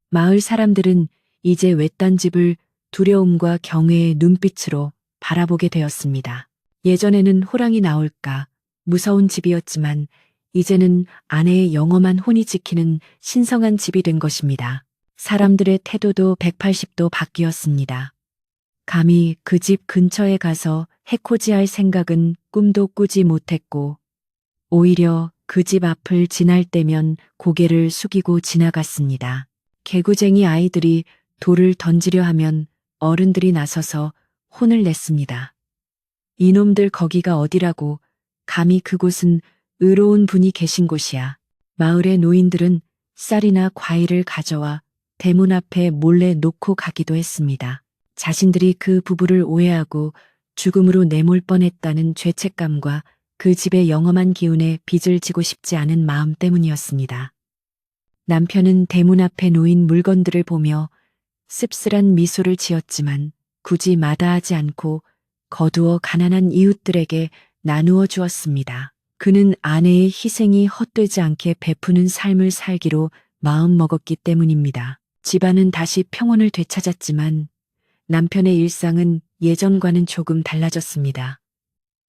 마을 사람들은 이제 외딴 집을 두려움과 경외의 눈빛으로 바라보게 되었습니다. 예전에는 호랑이 나올까 무서운 집이었지만 이제는 아내의 영험한 혼이 지키는 신성한 집이 된 것입니다. 사람들의 태도도 180도 바뀌었습니다. 감히 그 집 근처에 가서 해코지할 생각은 꿈도 꾸지 못했고, 오히려 그 집 앞을 지날 때면 고개를 숙이고 지나갔습니다. 개구쟁이 아이들이 돌을 던지려 하면 어른들이 나서서 혼을 냈습니다. 이놈들 거기가 어디라고, 감히 그곳은 의로운 분이 계신 곳이야. 마을의 노인들은 쌀이나 과일을 가져와 대문 앞에 몰래 놓고 가기도 했습니다. 자신들이 그 부부를 오해하고 죽음으로 내몰 뻔했다는 죄책감과 그 집의 영험한 기운에 빚을 지고 싶지 않은 마음 때문이었습니다. 남편은 대문 앞에 놓인 물건들을 보며 씁쓸한 미소를 지었지만 굳이 마다하지 않고 거두어 가난한 이웃들에게 나누어 주었습니다. 그는 아내의 희생이 헛되지 않게 베푸는 삶을 살기로 마음먹었기 때문입니다. 집안은 다시 평온을 되찾았지만 남편의 일상은 예전과는 조금 달라졌습니다.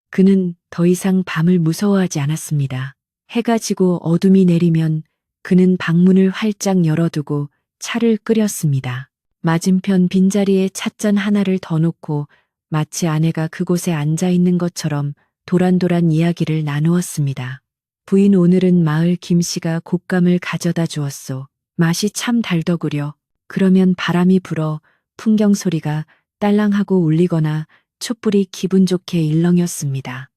그는 더 이상 밤을 무서워하지 않았습니다. 해가 지고 어둠이 내리면 그는 방문을 활짝 열어두고 차를 끓였습니다. 맞은편 빈자리에 찻잔 하나를 더 놓고 마치 아내가 그곳에 앉아 있는 것처럼 도란도란 이야기를 나누었습니다. 부인, 오늘은 마을 김씨가 곶감을 가져다 주었소. 맛이 참 달더구려. 그러면 바람이 불어 풍경 소리가 딸랑하고 울리거나 촛불이 기분 좋게 일렁였습니다.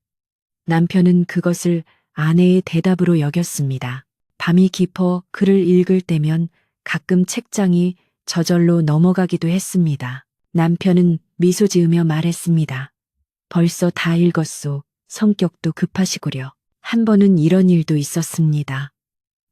남편은 그것을 아내의 대답으로 여겼습니다. 밤이 깊어 글을 읽을 때면 가끔 책장이 저절로 넘어가기도 했습니다. 남편은 미소 지으며 말했습니다. 벌써 다 읽었소. 성격도 급하시구려. 한 번은 이런 일도 있었습니다.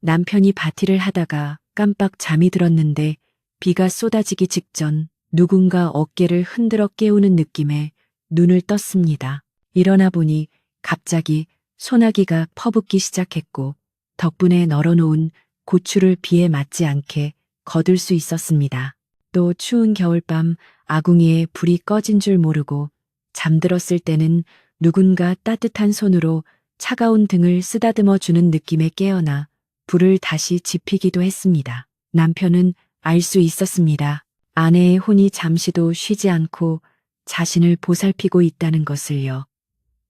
남편이 바티를 하다가 깜빡 잠이 들었는데 비가 쏟아지기 직전 누군가 어깨를 흔들어 깨우는 느낌에 눈을 떴습니다. 일어나 보니 갑자기 소나기가 퍼붓기 시작했고 덕분에 널어놓은 고추를 비에 맞지 않게 거둘 수 있었습니다. 또 추운 겨울밤 아궁이에 불이 꺼진 줄 모르고 잠들었을 때는 누군가 따뜻한 손으로 차가운 등을 쓰다듬어 주는 느낌에 깨어나 불을 다시 지피기도 했습니다. 남편은 알 수 있었습니다. 아내의 혼이 잠시도 쉬지 않고 자신을 보살피고 있다는 것을요.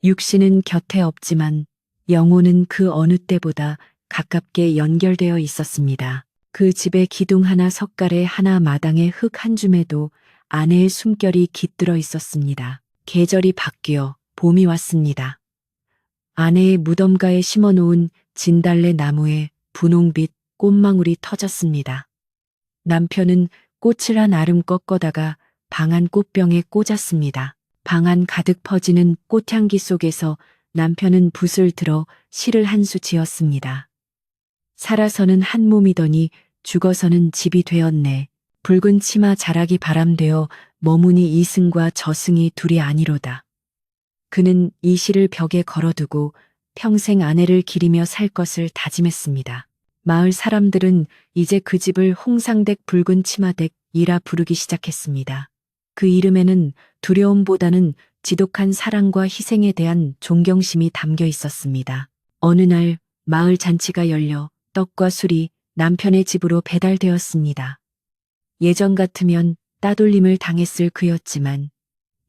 육신은 곁에 없지만 영혼은 그 어느 때보다 가깝게 연결되어 있었습니다. 그 집의 기둥 하나, 석가래 하나, 마당의 흙 한 줌에도 아내의 숨결이 깃들어 있었습니다. 계절이 바뀌어 봄이 왔습니다. 아내의 무덤가에 심어놓은 진달래 나무에 분홍빛 꽃망울이 터졌습니다. 남편은 꽃을 한 아름 꺾어다가 방 안 꽃병에 꽂았습니다. 방 안 가득 퍼지는 꽃향기 속에서 남편은 붓을 들어 시를 한 수 지었습니다. 살아서는 한 몸이더니 죽어서는 집이 되었네. 붉은 치마 자락이 바람되어 머무니 이승과 저승이 둘이 아니로다. 그는 이 시를 벽에 걸어두고 평생 아내를 기리며 살 것을 다짐했습니다. 마을 사람들은 이제 그 집을 홍상댁 붉은 치마댁이라 부르기 시작했습니다. 그 이름에는 두려움보다는 지독한 사랑과 희생에 대한 존경심이 담겨 있었습니다. 어느 날 마을 잔치가 열려 떡과 술이 남편의 집으로 배달되었습니다. 예전 같으면 따돌림을 당했을 그였지만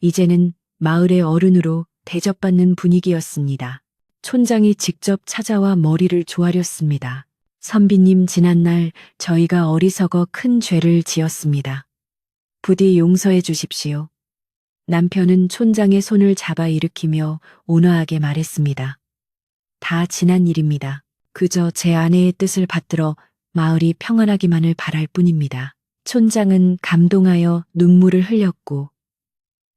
이제는 마을의 어른으로 대접받는 분위기였습니다. 촌장이 직접 찾아와 머리를 조아렸습니다. 선비님, 지난날 저희가 어리석어 큰 죄를 지었습니다. 부디 용서해 주십시오. 남편은 촌장의 손을 잡아 일으키며 온화하게 말했습니다. 다 지난 일입니다. 그저 제 아내의 뜻을 받들어 마을이 평안하기만을 바랄 뿐입니다. 촌장은 감동하여 눈물을 흘렸고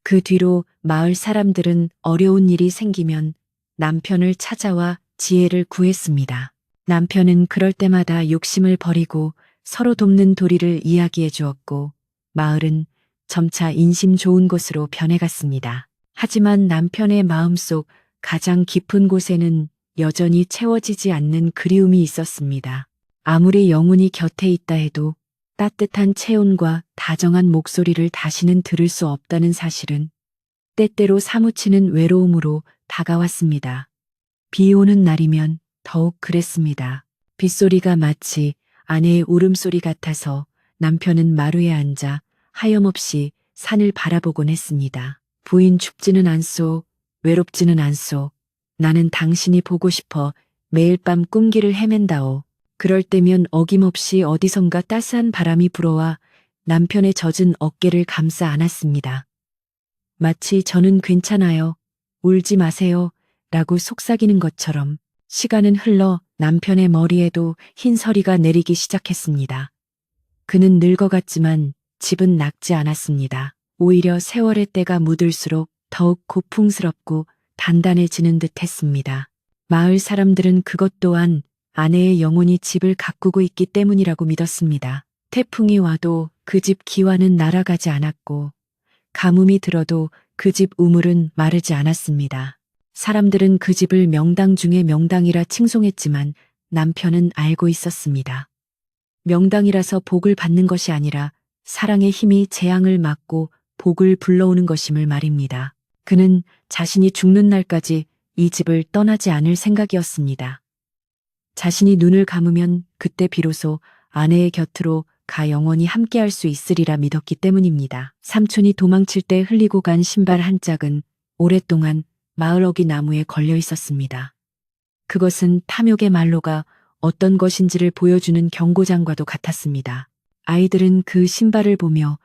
그 뒤로 마을 사람들은 어려운 일이 생기면 남편을 찾아와 지혜를 구했습니다. 남편은 그럴 때마다 욕심을 버리고 서로 돕는 도리를 이야기해 주었고 마을은 점차 인심 좋은 곳으로 변해갔습니다. 하지만 남편의 마음속 가장 깊은 곳에는 여전히 채워지지 않는 그리움이 있었습니다. 아무리 영혼이 곁에 있다 해도 따뜻한 체온과 다정한 목소리를 다시는 들을 수 없다는 사실은 때때로 사무치는 외로움으로 다가왔습니다. 비 오는 날이면 더욱 그랬습니다. 빗소리가 마치 아내의 울음소리 같아서 남편은 마루에 앉아 하염없이 산을 바라보곤 했습니다. 부인 춥지는 않소, 외롭지는 않소. 나는 당신이 보고 싶어 매일 밤 꿈길을 헤맨다오. 그럴 때면 어김없이 어디선가 따스한 바람이 불어와 남편의 젖은 어깨를 감싸 안았습니다. 마치 저는 괜찮아요. 울지 마세요. 라고 속삭이는 것처럼 시간은 흘러 남편의 머리에도 흰 서리가 내리기 시작했습니다. 그는 늙어갔지만 집은 낡지 않았습니다. 오히려 세월의 때가 묻을수록 더욱 고풍스럽고 단단해지는 듯 했습니다. 마을 사람들은 그것 또한 아내의 영혼이 집을 가꾸고 있기 때문이라고 믿었습니다. 태풍이 와도 그 집 기와는 날아가지 않았고 가뭄이 들어도 그 집 우물은 마르지 않았습니다. 사람들은 그 집을 명당 중에 명당이라 칭송했지만 남편은 알고 있었습니다. 명당이라서 복을 받는 것이 아니라 사랑의 힘이 재앙을 막고 복을 불러오는 것임을 말입니다. 그는 자신이 죽는 날까지 이 집을 떠나지 않을 생각이었습니다. 자신이 눈을 감으면 그때 비로소 아내의 곁으로 가 영원히 함께할 수 있으리라 믿었기 때문입니다. 삼촌이 도망칠 때 흘리고 간 신발 한 짝은 오랫동안 마을 어귀 나무에 걸려 있었습니다. 그것은 탐욕의 말로가 어떤 것인지를 보여주는 경고장과도 같았습니다. 아이들은 그 신발을 보며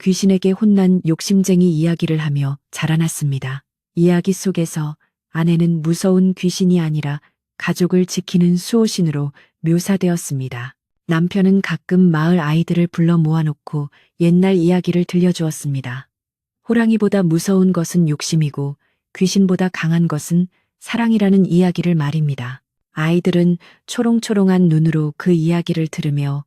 귀신에게 혼난 욕심쟁이 이야기를 하며 자라났습니다. 이야기 속에서 아내는 무서운 귀신이 아니라 가족을 지키는 수호신으로 묘사되었습니다. 남편은 가끔 마을 아이들을 불러 모아놓고 옛날 이야기를 들려주었습니다. 호랑이보다 무서운 것은 욕심이고 귀신보다 강한 것은 사랑이라는 이야기를 말입니다. 아이들은 초롱초롱한 눈으로 그 이야기를 들으며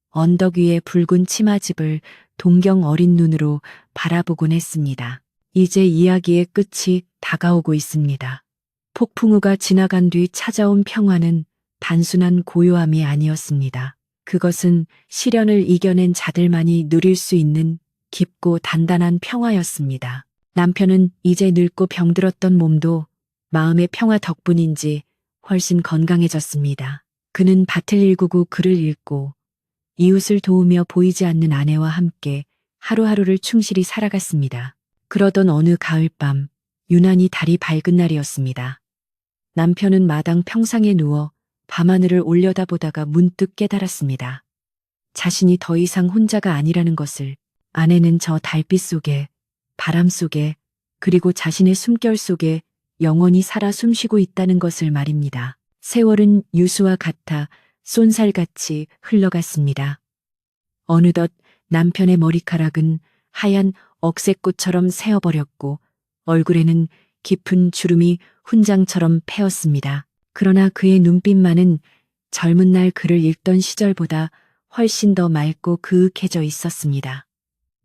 언덕 위의 붉은 치마집을 동경 어린 눈으로 바라보곤 했습니다. 이제 이야기의 끝이 다가오고 있습니다. 폭풍우가 지나간 뒤 찾아온 평화는 단순한 고요함이 아니었습니다. 그것은 시련을 이겨낸 자들만이 누릴 수 있는 깊고 단단한 평화였습니다. 남편은 이제 늙고 병들었던 몸도 마음의 평화 덕분인지 훨씬 건강해졌습니다. 그는 밭을 일구고 글을 읽고 이웃을 도우며 보이지 않는 아내와 함께 하루하루를 충실히 살아갔습니다. 그러던 어느 가을밤 유난히 달이 밝은 날이었습니다. 남편은 마당 평상에 누워 밤하늘을 올려다보다가 문득 깨달았습니다. 자신이 더 이상 혼자가 아니라는 것을. 아내는 저 달빛 속에, 바람 속에, 그리고 자신의 숨결 속에 영원히 살아 숨쉬고 있다는 것을 말입니다. 세월은 유수와 같아 쏜살같이 흘러갔습니다. 어느덧 남편의 머리카락은 하얀 억새꽃처럼 새어버렸고 얼굴에는 깊은 주름이 훈장처럼 패었습니다. 그러나 그의 눈빛만은 젊은 날 글을 읽던 시절보다 훨씬 더 맑고 그윽해져 있었습니다.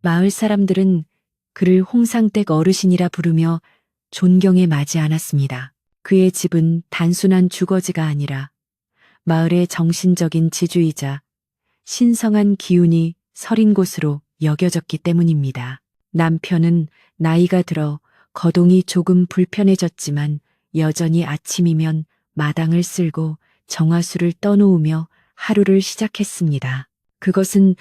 마을 사람들은 그를 홍상댁 어르신이라 부르며 존경에 마지 않았습니다. 그의 집은 단순한 주거지가 아니라 마을의 정신적인 지주이자 신성한 기운이 서린 곳으로 여겨졌기 때문입니다. 남편은 나이가 들어 거동이 조금 불편해졌지만 여전히 아침이면 마당을 쓸고 정화수를 떠놓으며 하루를 시작했습니다. 그것은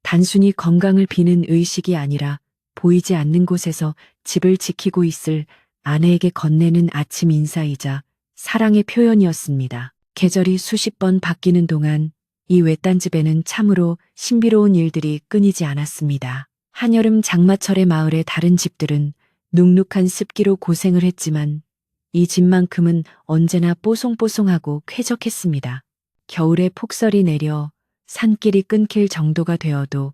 단순히 건강을 비는 의식이 아니라 보이지 않는 곳에서 집을 지키고 있을 아내에게 건네는 아침 인사이자 사랑의 표현이었습니다. 계절이 수십 번 바뀌는 동안 이 외딴 집에는 참으로 신비로운 일들이 끊이지 않았습니다. 한여름 장마철의 마을의 다른 집들은 눅눅한 습기로 고생을 했지만 이 집만큼은 언제나 뽀송뽀송하고 쾌적했습니다. 겨울에 폭설이 내려 산길이 끊길 정도가 되어도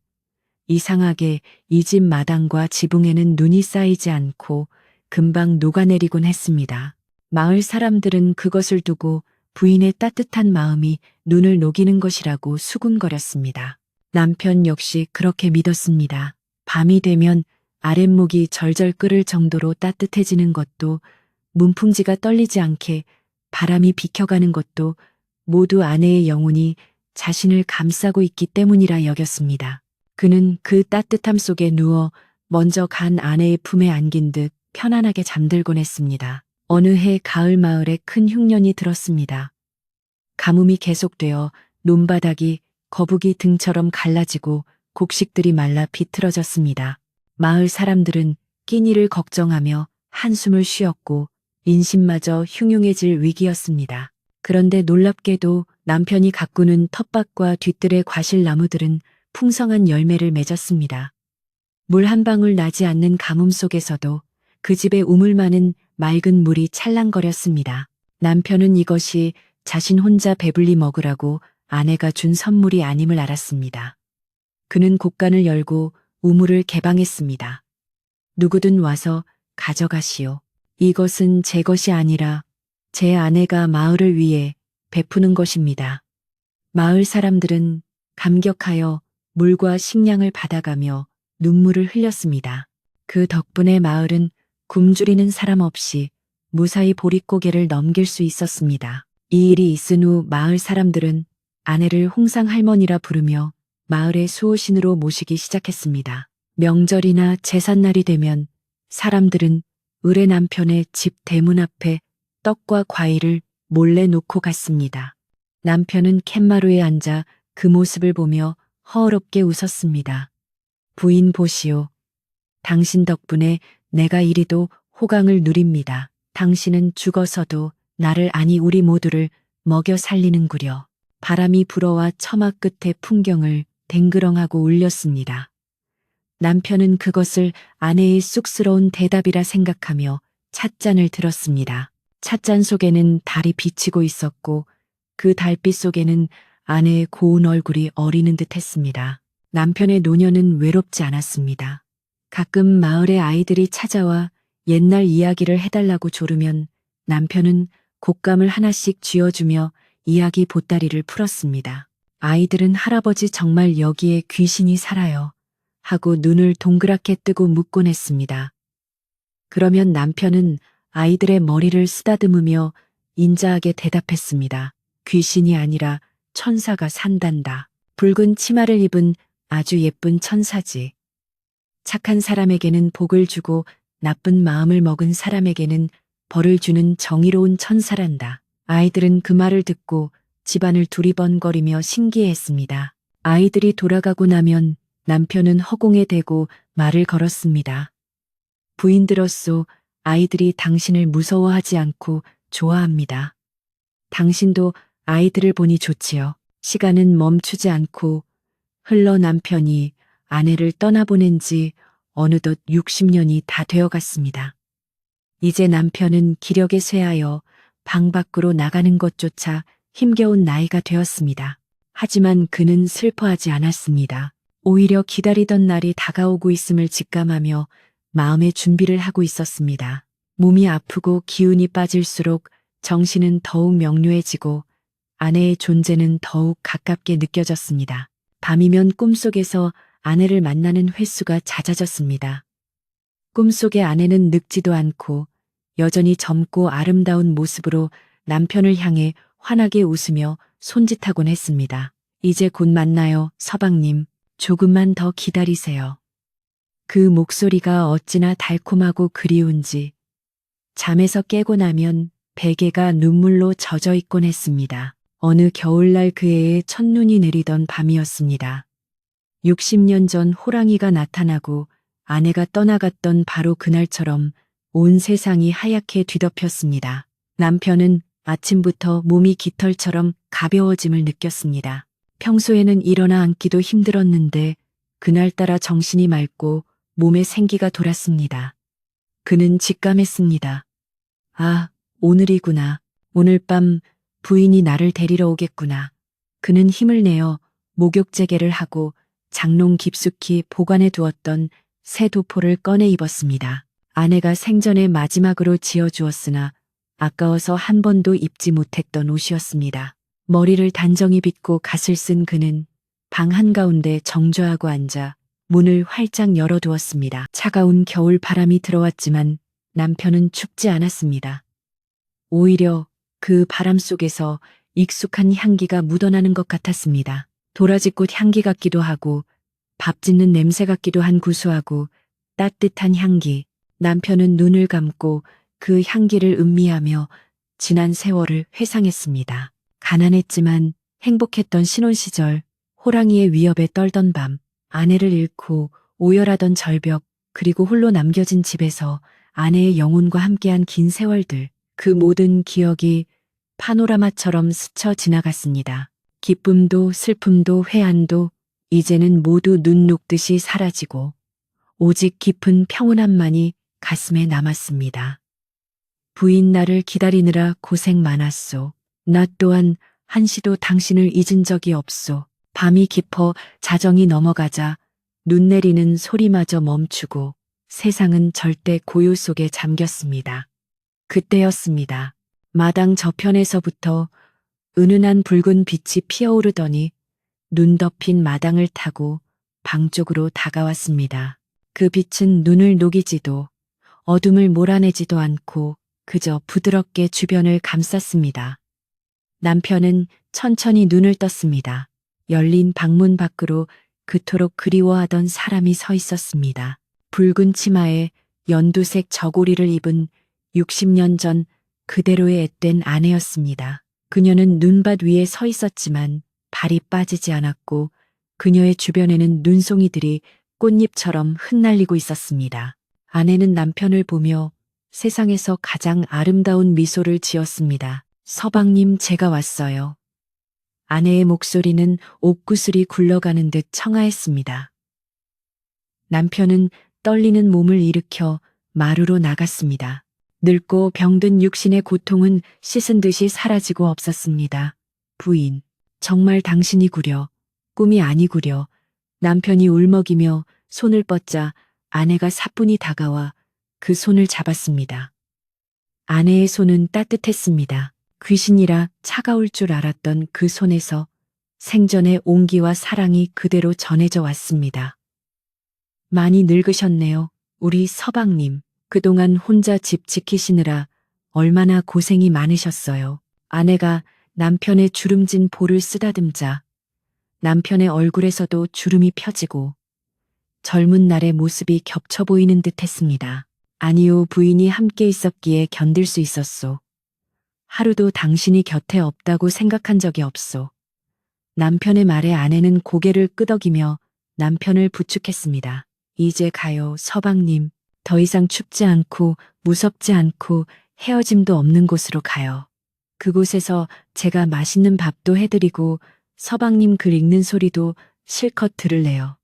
이상하게 이 집 마당과 지붕에는 눈이 쌓이지 않고 금방 녹아내리곤 했습니다. 마을 사람들은 그것을 두고 부인의 따뜻한 마음이 눈을 녹이는 것이라고 수군거렸습니다. 남편 역시 그렇게 믿었습니다. 밤이 되면 아랫목이 절절 끓을 정도로 따뜻해지는 것도 문풍지가 떨리지 않게 바람이 비켜가는 것도 모두 아내의 영혼이 자신을 감싸고 있기 때문이라 여겼습니다. 그는 그 따뜻함 속에 누워 먼저 간 아내의 품에 안긴 듯 편안하게 잠들곤 했습니다. 어느 해 가을 마을에 큰 흉년이 들었습니다. 가뭄이 계속되어 논바닥이 거북이 등처럼 갈라지고 곡식들이 말라 비틀어졌습니다. 마을 사람들은 끼니를 걱정하며 한숨을 쉬었고 인심마저 흉흉해질 위기였습니다. 그런데 놀랍게도 남편이 가꾸는 텃밭과 뒤뜰의 과실나무들은 풍성한 열매를 맺었습니다. 물 한 방울 나지 않는 가뭄 속에서도 그 집에 우물 많은 맑은 물이 찰랑거렸습니다. 남편은 이것이 자신 혼자 배불리 먹으라고 아내가 준 선물이 아님을 알았습니다. 그는 곳간을 열고 우물을 개방했습니다. 누구든 와서 가져가시오. 이것은 제 것이 아니라 제 아내가 마을을 위해 베푸는 것입니다. 마을 사람들은 감격하여 물과 식량을 받아가며 눈물을 흘렸습니다. 그 덕분에 마을은 굶주리는 사람 없이 무사히 보릿고개를 넘길 수 있었습니다. 이 일이 있은 후 마을 사람들은 아내를 홍상 할머니라 부르며 마을의 수호신으로 모시기 시작했습니다. 명절이나 제삿날이 되면 사람들은 의뢰 남편의 집 대문 앞에 떡과 과일을 몰래 놓고 갔습니다. 남편은 캔마루에 앉아 그 모습을 보며 허어롭게 웃었습니다. 부인 보시오. 당신 덕분에 내가 이리도 호강을 누립니다. 당신은 죽어서도 나를 아니 우리 모두를 먹여 살리는구려. 바람이 불어와 처마 끝의 풍경을 댕그렁하고 울렸습니다. 남편은 그것을 아내의 쑥스러운 대답이라 생각하며 찻잔을 들었습니다. 찻잔 속에는 달이 비치고 있었고 그 달빛 속에는 아내의 고운 얼굴이 어리는 듯 했습니다. 남편의 노년은 외롭지 않았습니다. 가끔 마을의 아이들이 찾아와 옛날 이야기를 해달라고 조르면 남편은 곶감을 하나씩 쥐어주며 이야기 보따리를 풀었습니다. 아이들은 할아버지 정말 여기에 귀신이 살아요. 하고 눈을 동그랗게 뜨고 묻곤 했습니다. 그러면 남편은 아이들의 머리를 쓰다듬으며 인자하게 대답했습니다. 귀신이 아니라 천사가 산단다. 붉은 치마를 입은 아주 예쁜 천사지. 착한 사람에게는 복을 주고 나쁜 마음을 먹은 사람에게는 벌을 주는 정의로운 천사란다. 아이들은 그 말을 듣고 집안을 두리번거리며 신기해했습니다. 아이들이 돌아가고 나면 남편은 허공에 대고 말을 걸었습니다. 부인들었소. 아이들이 당신을 무서워하지 않고 좋아합니다. 당신도 아이들을 보니 좋지요. 시간은 멈추지 않고 흘러 남편이 아내를 떠나보낸 지 어느덧 60년이 다 되어갔습니다. 이제 남편은 기력에 쇠하여 방 밖으로 나가는 것조차 힘겨운 나이가 되었습니다. 하지만 그는 슬퍼하지 않았습니다. 오히려 기다리던 날이 다가오고 있음을 직감하며 마음의 준비를 하고 있었습니다. 몸이 아프고 기운이 빠질수록 정신은 더욱 명료해지고 아내의 존재는 더욱 가깝게 느껴졌습니다. 밤이면 꿈속에서 아내를 만나는 횟수가 잦아졌습니다. 꿈속의 아내는 늙지도 않고 여전히 젊고 아름다운 모습으로 남편을 향해 환하게 웃으며 손짓하곤 했습니다. 이제 곧 만나요, 서방님. 조금만 더 기다리세요. 그 목소리가 어찌나 달콤하고 그리운지 잠에서 깨고 나면 베개가 눈물로 젖어 있곤 했습니다. 어느 겨울날 그 해에 첫눈이 내리던 밤이었습니다. 60년 전 호랑이가 나타나고 아내가 떠나갔던 바로 그날처럼 온 세상이 하얗게 뒤덮였습니다. 남편은 아침부터 몸이 깃털처럼 가벼워짐을 느꼈습니다. 평소에는 일어나 앉기도 힘들었는데 그날따라 정신이 맑고 몸에 생기가 돌았습니다. 그는 직감했습니다. 아, 오늘이구나. 오늘 밤 부인이 나를 데리러 오겠구나. 그는 힘을 내어 목욕재개를 하고 장롱 깊숙이 보관해 두었던 새 도포를 꺼내 입었습니다. 아내가 생전에 마지막으로 지어주었으나 아까워서 한 번도 입지 못했던 옷이었습니다. 머리를 단정히 빗고 갓을 쓴 그는 방 한가운데 정좌하고 앉아 문을 활짝 열어두었습니다. 차가운 겨울 바람이 들어왔지만 남편은 춥지 않았습니다. 오히려 그 바람 속에서 익숙한 향기가 묻어나는 것 같았습니다. 도라지꽃 향기 같기도 하고 밥 짓는 냄새 같기도 한 구수하고 따뜻한 향기. 남편은 눈을 감고 그 향기를 음미하며 지난 세월을 회상했습니다. 가난했지만 행복했던 신혼 시절, 호랑이의 위협에 떨던 밤, 아내를 잃고 오열하던 절벽, 그리고 홀로 남겨진 집에서 아내의 영혼과 함께한 긴 세월들, 그 모든 기억이 파노라마처럼 스쳐 지나갔습니다. 기쁨도 슬픔도 회한도 이제는 모두 눈 녹듯이 사라지고 오직 깊은 평온함만이 가슴에 남았습니다. 부인 나를 기다리느라 고생 많았소. 나 또한 한시도 당신을 잊은 적이 없소. 밤이 깊어 자정이 넘어가자 눈 내리는 소리마저 멈추고 세상은 절대 고요 속에 잠겼습니다. 그때였습니다. 마당 저편에서부터 은은한 붉은 빛이 피어오르더니 눈 덮인 마당을 타고 방 쪽으로 다가왔습니다. 그 빛은 눈을 녹이지도 어둠을 몰아내지도 않고 그저 부드럽게 주변을 감쌌습니다. 남편은 천천히 눈을 떴습니다. 열린 방문 밖으로 그토록 그리워하던 사람이 서 있었습니다. 붉은 치마에 연두색 저고리를 입은 60년 전 그대로의 앳된 아내였습니다. 그녀는 눈밭 위에 서 있었지만 발이 빠지지 않았고 그녀의 주변에는 눈송이들이 꽃잎처럼 흩날리고 있었습니다. 아내는 남편을 보며 세상에서 가장 아름다운 미소를 지었습니다. 서방님, 제가 왔어요. 아내의 목소리는 옥구슬이 굴러가는 듯 청아했습니다. 남편은 떨리는 몸을 일으켜 마루로 나갔습니다. 늙고 병든 육신의 고통은 씻은 듯이 사라지고 없었습니다. 부인, 정말 당신이구려. 꿈이 아니구려. 남편이 울먹이며 손을 뻗자 아내가 사뿐히 다가와 그 손을 잡았습니다. 아내의 손은 따뜻했습니다. 귀신이라 차가울 줄 알았던 그 손에서 생전의 온기와 사랑이 그대로 전해져 왔습니다. 많이 늙으셨네요. 우리 서방님. 그동안 혼자 집 지키시느라 얼마나 고생이 많으셨어요. 아내가 남편의 주름진 볼을 쓰다듬자 남편의 얼굴에서도 주름이 펴지고 젊은 날의 모습이 겹쳐 보이는 듯 했습니다. 아니요, 부인이 함께 있었기에 견딜 수 있었소. 하루도 당신이 곁에 없다고 생각한 적이 없소. 남편의 말에 아내는 고개를 끄덕이며 남편을 부축했습니다. 이제 가요, 서방님. 더 이상 춥지 않고 무섭지 않고 헤어짐도 없는 곳으로 가요. 그곳에서 제가 맛있는 밥도 해드리고 서방님 글 읽는 소리도 실컷 들을래요.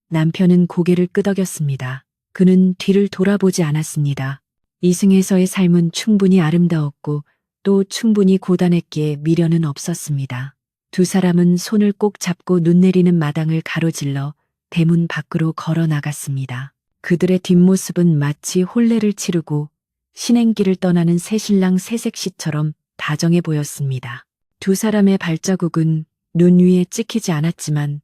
남편은 고개를 끄덕였습니다. 그는 뒤를 돌아보지 않았습니다. 이승에서의 삶은 충분히 아름다웠고 또 충분히 고단했기에 미련은 없었습니다. 두 사람은 손을 꼭 잡고 눈 내리는 마당을 가로질러 대문 밖으로 걸어 나갔습니다. 그들의 뒷모습은 마치 혼례를 치르고 신행길을 떠나는 새신랑 새색시처럼 다정해 보였습니다. 두 사람의 발자국은 눈 위에 찍히지 않았지만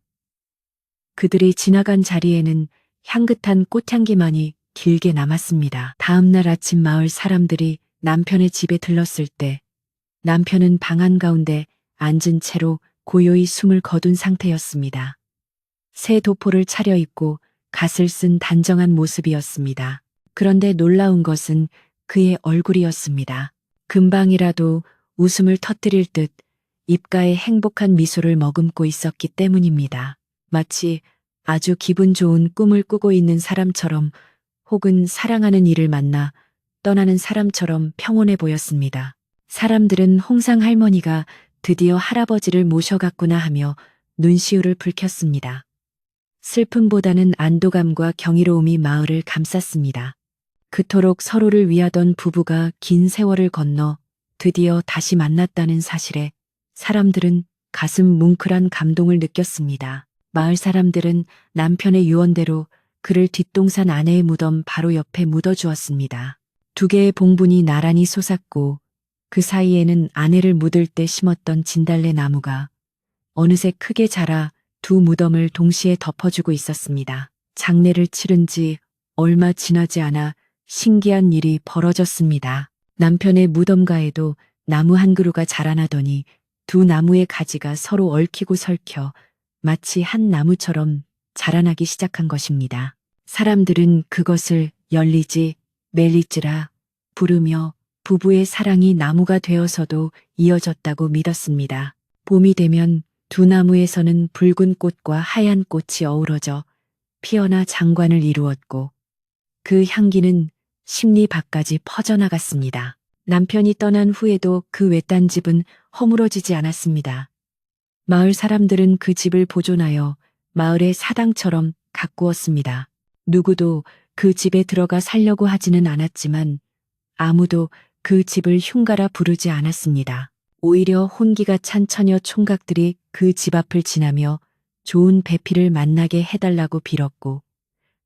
그들이 지나간 자리에는 향긋한 꽃향기만이 길게 남았습니다. 다음 날 아침 마을 사람들이 남편의 집에 들렀을 때 남편은 방 한가운데 앉은 채로 고요히 숨을 거둔 상태였습니다. 새 도포를 차려입고 갓을 쓴 단정한 모습이었습니다. 그런데 놀라운 것은 그의 얼굴이었습니다. 금방이라도 웃음을 터뜨릴 듯 입가에 행복한 미소를 머금고 있었기 때문입니다. 마치 아주 기분 좋은 꿈을 꾸고 있는 사람처럼 혹은 사랑하는 이를 만나 떠나는 사람처럼 평온해 보였습니다. 사람들은 홍상 할머니가 드디어 할아버지를 모셔갔구나 하며 눈시울을 붉혔습니다. 슬픔보다는 안도감과 경이로움이 마을을 감쌌습니다. 그토록 서로를 위하던 부부가 긴 세월을 건너 드디어 다시 만났다는 사실에 사람들은 가슴 뭉클한 감동을 느꼈습니다. 마을 사람들은 남편의 유언대로 그를 뒷동산 아내의 무덤 바로 옆에 묻어주었습니다. 두 개의 봉분이 나란히 솟았고 그 사이에는 아내를 묻을 때 심었던 진달래 나무가 어느새 크게 자라 두 무덤을 동시에 덮어주고 있었습니다. 장례를 치른 지 얼마 지나지 않아 신기한 일이 벌어졌습니다. 남편의 무덤가에도 나무 한 그루가 자라나더니 두 나무의 가지가 서로 얽히고 설켜 마치 한 나무처럼 자라나기 시작한 것입니다. 사람들은 그것을 열리지 멜리지라 부르며 부부의 사랑이 나무가 되어서도 이어졌다고 믿었습니다. 봄이 되면 두 나무에서는 붉은 꽃과 하얀 꽃이 어우러져 피어나 장관을 이루었고 그 향기는 십리 밖까지 퍼져나갔습니다. 남편이 떠난 후에도 그 외딴 집은 허물어지지 않았습니다. 마을 사람들은 그 집을 보존하여 마을의 사당처럼 가꾸었습니다. 누구도 그 집에 들어가 살려고 하지는 않았지만 아무도 그 집을 흉가라 부르지 않았습니다. 오히려 혼기가 찬 처녀 총각들이 그 집 앞을 지나며 좋은 배필을 만나게 해달라고 빌었고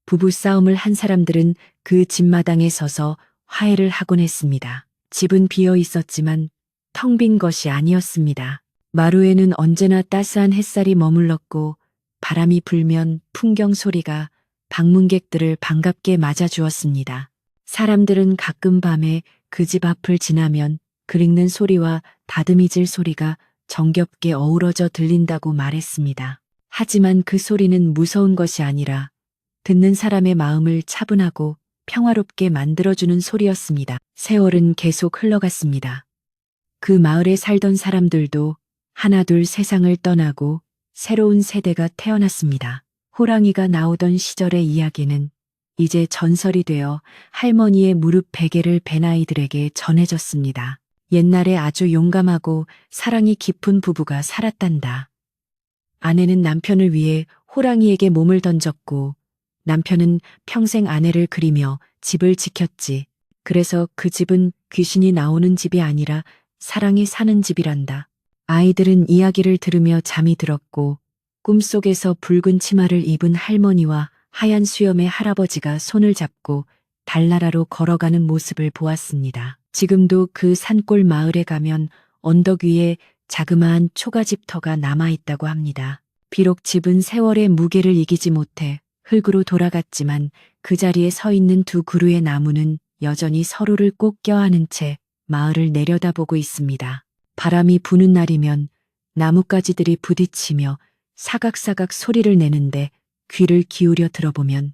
부부싸움을 한 사람들은 그 집마당에 서서 화해를 하곤 했습니다. 집은 비어 있었지만 텅 빈 것이 아니었습니다. 마루에는 언제나 따스한 햇살이 머물렀고 바람이 불면 풍경 소리가 방문객들을 반갑게 맞아주었습니다. 사람들은 가끔 밤에 그 집 앞을 지나면 긁는 소리와 다듬이질 소리가 정겹게 어우러져 들린다고 말했습니다. 하지만 그 소리는 무서운 것이 아니라 듣는 사람의 마음을 차분하고 평화롭게 만들어주는 소리였습니다. 세월은 계속 흘러갔습니다. 그 마을에 살던 사람들도 하나둘 세상을 떠나고 새로운 세대가 태어났습니다. 호랑이가 나오던 시절의 이야기는 이제 전설이 되어 할머니의 무릎 베개를 벤 아이들에게 전해졌습니다. 옛날에 아주 용감하고 사랑이 깊은 부부가 살았단다. 아내는 남편을 위해 호랑이에게 몸을 던졌고 남편은 평생 아내를 그리며 집을 지켰지. 그래서 그 집은 귀신이 나오는 집이 아니라 사랑이 사는 집이란다. 아이들은 이야기를 들으며 잠이 들었고 꿈속에서 붉은 치마를 입은 할머니와 하얀 수염의 할아버지가 손을 잡고 달나라로 걸어가는 모습을 보았습니다. 지금도 그 산골 마을에 가면 언덕 위에 자그마한 초가집터가 남아있다고 합니다. 비록 집은 세월의 무게를 이기지 못해 흙으로 돌아갔지만 그 자리에 서 있는 두 그루의 나무는 여전히 서로를 꼭 껴안은 채 마을을 내려다보고 있습니다. 바람이 부는 날이면 나뭇가지들이 부딪히며 사각사각 소리를 내는데 귀를 기울여 들어보면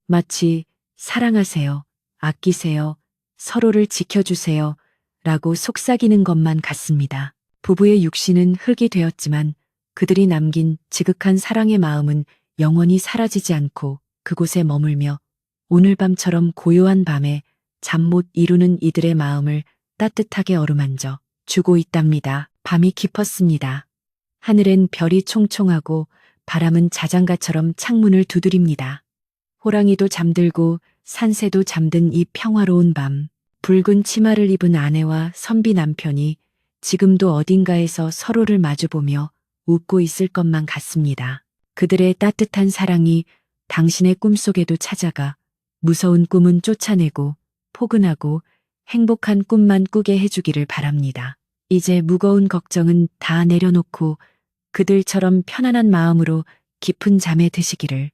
마치 사랑하세요, 아끼세요, 서로를 지켜주세요 라고 속삭이는 것만 같습니다. 부부의 육신은 흙이 되었지만 그들이 남긴 지극한 사랑의 마음은 영원히 사라지지 않고 그곳에 머물며 오늘 밤처럼 고요한 밤에 잠 못 이루는 이들의 마음을 따뜻하게 어루만져 주고 있답니다. 밤이 깊었습니다. 하늘엔 별이 총총하고 바람은 자장가처럼 창문을 두드립니다. 호랑이도 잠들고 산새도 잠든 이 평화로운 밤, 붉은 치마를 입은 아내와 선비 남편이 지금도 어딘가에서 서로를 마주보며 웃고 있을 것만 같습니다. 그들의 따뜻한 사랑이 당신의 꿈속에도 찾아가 무서운 꿈은 쫓아내고 포근하고 행복한 꿈만 꾸게 해주기를 바랍니다. 이제 무거운 걱정은 다 내려놓고 그들처럼 편안한 마음으로 깊은 잠에 드시기를